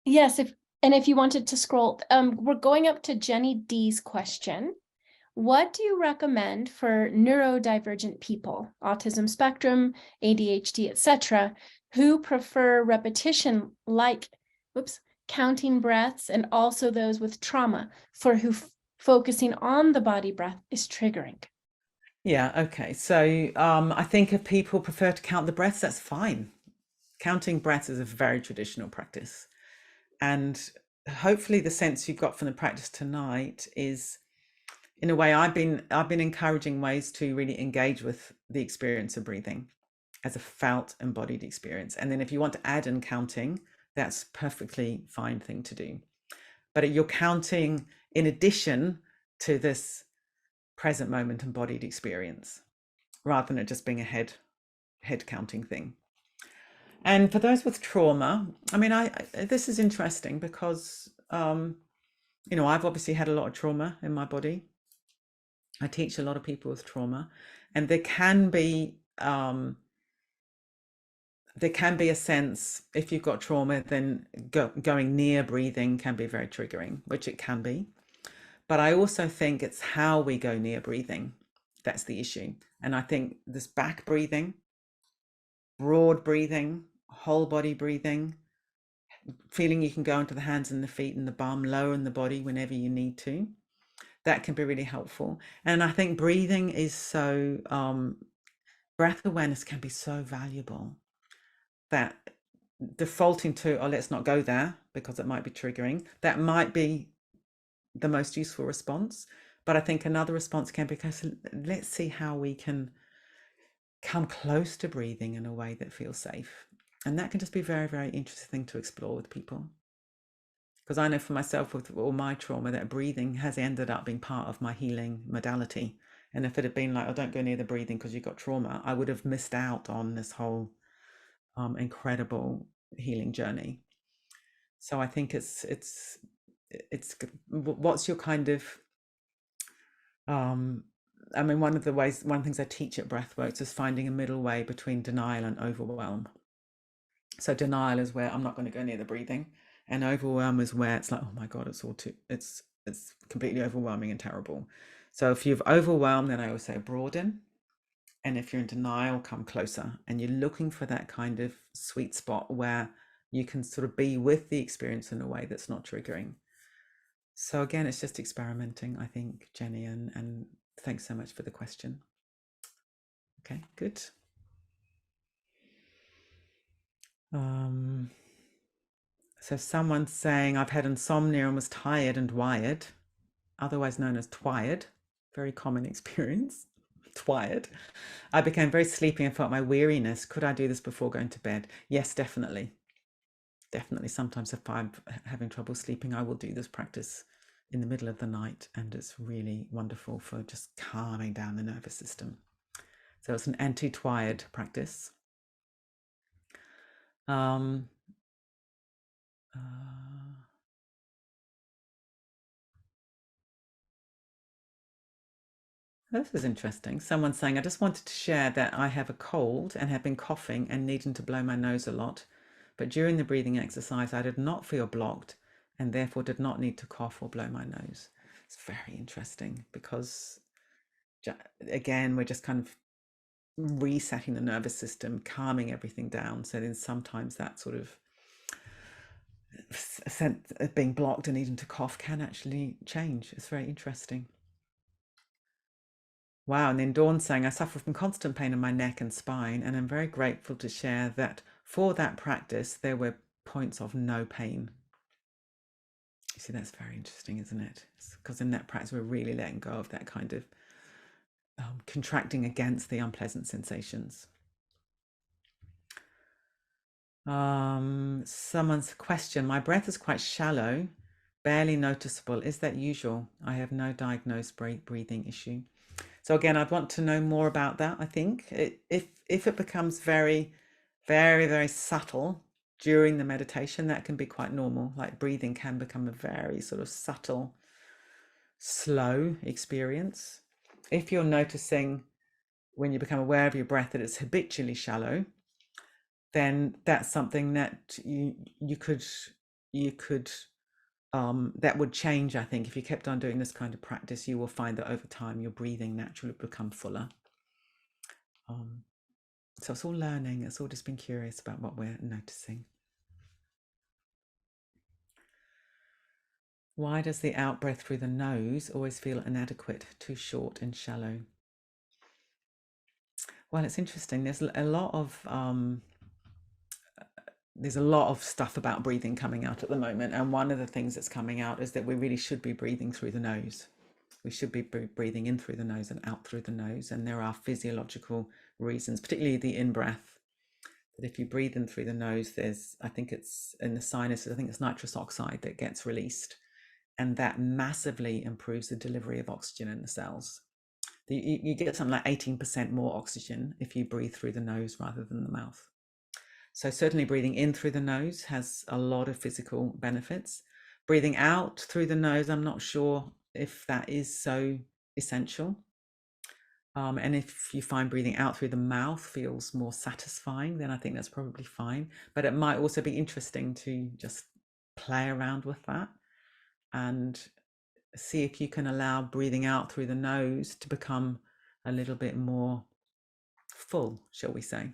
S2: yes, if you wanted to scroll, we're going up to Jenny D's question. What do you recommend for neurodivergent people, autism spectrum, ADHD, etc., who prefer repetition like, counting breaths, and also those with trauma, for who focusing on the body breath is triggering?
S1: Yeah, okay. So I think if people prefer to count the breaths, that's fine. Counting breaths is a very traditional practice. And hopefully the sense you've got from the practice tonight is, in a way, I've been encouraging ways to really engage with the experience of breathing as a felt embodied experience. And then if you want to add in counting, that's perfectly fine thing to do. But you're counting in addition to this present moment embodied experience, rather than it just being a head counting thing. And for those with trauma, I mean, this is interesting because I've obviously had a lot of trauma in my body. I teach a lot of people with trauma, and there can be a sense, if you've got trauma, then going near breathing can be very triggering, which it can be. But I also think it's how we go near breathing that's the issue. And I think this back breathing, broad breathing, whole body breathing, feeling you can go into the hands and the feet and the bum, lower in the body whenever you need to, that can be really helpful. And I think breathing is so, breath awareness can be so valuable that defaulting to, oh, let's not go there because it might be triggering, that might be the most useful response. But I think another response can be, because let's see how we can come close to breathing in a way that feels safe. And that can just be a very, very interesting thing to explore with people. Because I know for myself, with all my trauma, that breathing has ended up being part of my healing modality. And if it had been like, oh, don't go near the breathing because you've got trauma, I would have missed out on this whole incredible healing journey. So I think it's what's your kind of, I mean, one of the things I teach at Breathworks is finding a middle way between denial and overwhelm. So denial is where I'm not going to go near the breathing, and overwhelm is where it's like, oh my God, it's completely overwhelming and terrible. So if you've overwhelmed, then I always say broaden. And if you're in denial, come closer. And you're looking for that kind of sweet spot where you can sort of be with the experience in a way that's not triggering. So again, it's just experimenting, I think, Jenny, and thanks so much for the question. Okay, good. So someone's saying, I've had insomnia and was tired and wired, otherwise known as twired, very common experience, twired. I became very sleepy and felt my weariness. Could I do this before going to bed? Yes, definitely. Definitely. Sometimes if I'm having trouble sleeping, I will do this practice in the middle of the night, and it's really wonderful for just calming down the nervous system. So it's an anti-twired practice. This is interesting. Someone's saying, I just wanted to share that I have a cold and have been coughing and needing to blow my nose a lot. But during the breathing exercise, I did not feel blocked and therefore did not need to cough or blow my nose. It's very interesting because, again, we're just kind of resetting the nervous system, calming everything down. So then sometimes that sort of sense of being blocked and needing to cough can actually change. It's very interesting. Wow. And then Dawn saying, I suffer from constant pain in my neck and spine, and I'm very grateful to share that for that practice, there were points of no pain. You see, that's very interesting, isn't it? Because in that practice, we're really letting go of that kind of contracting against the unpleasant sensations. Someone's question, my breath is quite shallow, barely noticeable. Is that usual? I have no diagnosed breathing issue. So again, I'd want to know more about that. I think if it becomes very, very, very subtle during the meditation, that can be quite normal. Like breathing can become a very sort of subtle, slow experience. If you're noticing when you become aware of your breath that it's habitually shallow, then that's something that you could that would change. I think if you kept on doing this kind of practice, you will find that over time your breathing naturally become fuller. So it's all learning. It's all just being curious about what we're noticing. Why does the out breath through the nose always feel inadequate, too short and shallow? Well, it's interesting. There's a lot of stuff about breathing coming out at the moment. And one of the things that's coming out is that we really should be breathing through the nose. We should be breathing in through the nose and out through the nose. And there are physiological reasons, particularly the in-breath, that if you breathe in through the nose, I think it's in the sinuses, I think it's nitrous oxide that gets released. And that massively improves the delivery of oxygen in the cells. You get something like 18% more oxygen if you breathe through the nose rather than the mouth. So certainly breathing in through the nose has a lot of physical benefits. Breathing out through the nose, I'm not sure if that is so essential. And if you find breathing out through the mouth feels more satisfying, then I think that's probably fine. But it might also be interesting to just play around with that and see if you can allow breathing out through the nose to become a little bit more full, shall we say.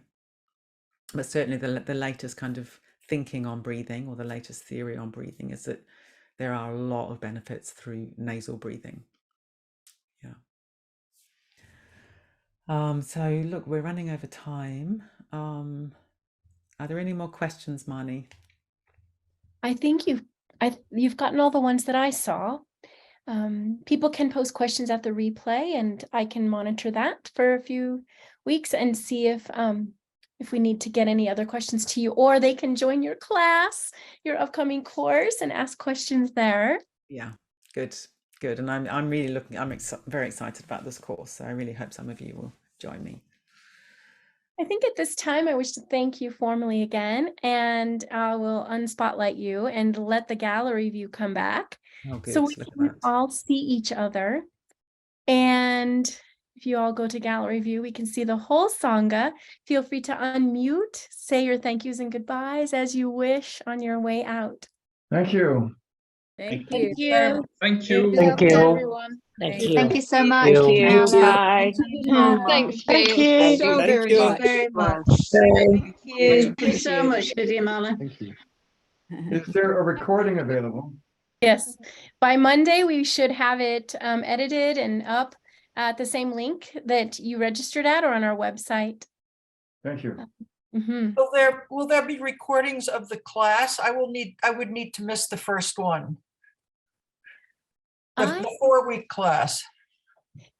S1: But certainly the latest kind of thinking on breathing, or the latest theory on breathing, is that there are a lot of benefits through nasal breathing. Yeah. So look, we're running over time. Are there any more questions, Marnie?
S2: I think you've gotten all the ones that I saw. People can post questions at the replay, and I can monitor that for a few weeks and see if we need to get any other questions to you, or they can join your class, your upcoming course, and ask questions there.
S1: Yeah, good. And I'm really very excited about this course. So I really hope some of you will join me.
S2: I think at this time, I wish to thank you formally again, and I will unspotlight you and let the gallery view come back.
S1: Oh, good.
S2: So we can all see each other. And if you all go to gallery view, we can see the whole Sangha. Feel free to unmute, say your thank yous and goodbyes as you wish on your way out.
S6: Thank you.
S7: Thank
S4: Thank
S7: you.
S4: you.
S7: Thank you.
S3: Thank you.
S4: Everyone.
S7: Thank you.
S8: Thank you so much.
S3: Thank you.
S8: Thank you.
S3: Bye.
S4: Thanks,
S3: Thank
S4: Gail.
S3: you.
S4: So
S3: Thank
S4: very
S3: you.
S4: much.
S8: Very much.
S3: Thank
S8: you.
S4: Thank you so much, Vidyamala.
S6: Thank you. Is there a recording available?
S2: Yes, by Monday, we should have it edited and up at the same link that you registered at, or on our website.
S6: Thank you.
S2: Mm-hmm.
S9: Will there be recordings of the class? I would need to miss the first one. The 4-week class.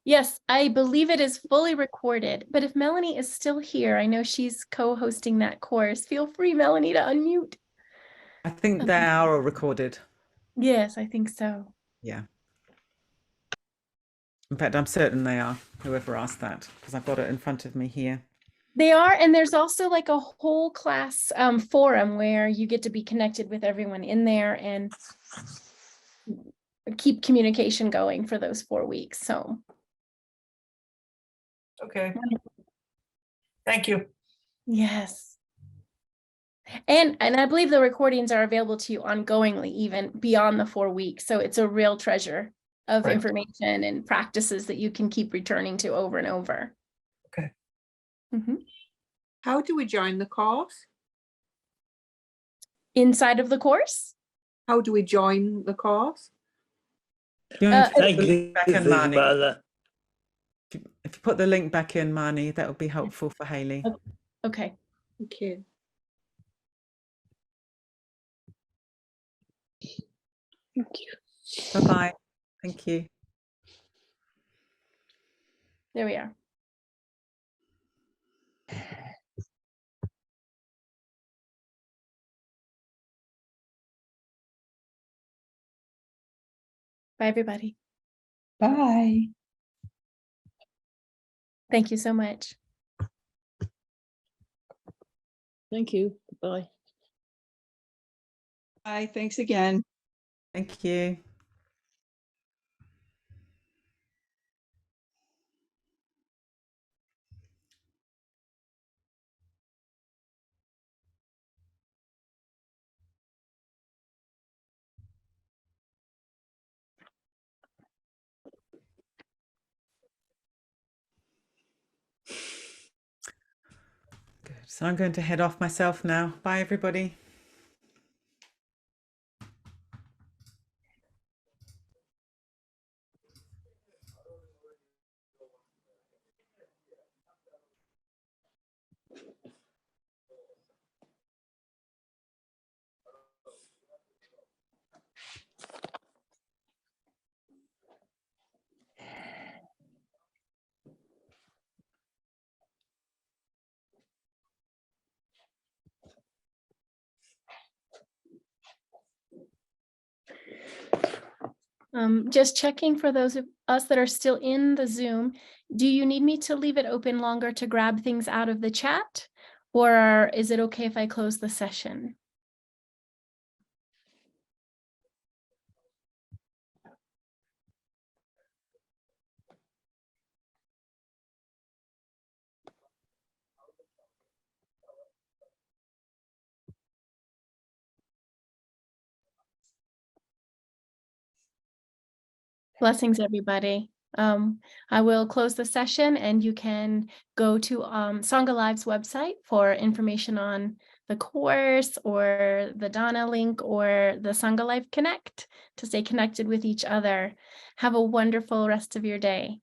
S2: Yes, I believe it is fully recorded, but if Melanie is still here, I know she's co-hosting that course. Feel free, Melanie, to unmute.
S1: I think they are all recorded.
S2: Yes, I think so.
S1: Yeah. In fact, I'm certain they are, whoever asked that, because I've got it in front of me here.
S2: They are, and there's also like a whole class forum where you get to be connected with everyone in there and keep communication going for those 4 weeks. So,
S9: Okay. Thank you.
S2: yes. And I believe the recordings are available to you ongoingly, even beyond the 4 weeks. So it's a real treasure of
S9: Right.
S2: information and practices that you can keep returning to over and over.
S9: Okay.
S2: Mhm.
S7: How do we join the course?
S2: Inside of the course,
S7: How do we join the course?
S1: Do you want me to put
S8: Thank
S1: the
S8: you,
S1: link back in, Marnie?
S8: Vidyamala.
S1: If you put the link back in, Marnie, that would be helpful for Hayley.
S2: okay.
S7: Okay.
S3: Thank you.
S1: Bye-bye. Thank you.
S2: There we are. Bye, everybody.
S3: Bye.
S2: Thank you so much.
S10: Thank you. Bye.
S3: Bye. Thanks again.
S1: Thank you. Good. So I'm going to head off myself now. Bye, everybody.
S2: Just checking for those of us that are still in the Zoom. Do you need me to leave it open longer to grab things out of the chat? Or is it okay if I close the session? Blessings, everybody. I will close the session and you can go to Sangha Live's website for information on the course or the Dana link or the Sangha Live Connect to stay connected with each other. Have a wonderful rest of your day.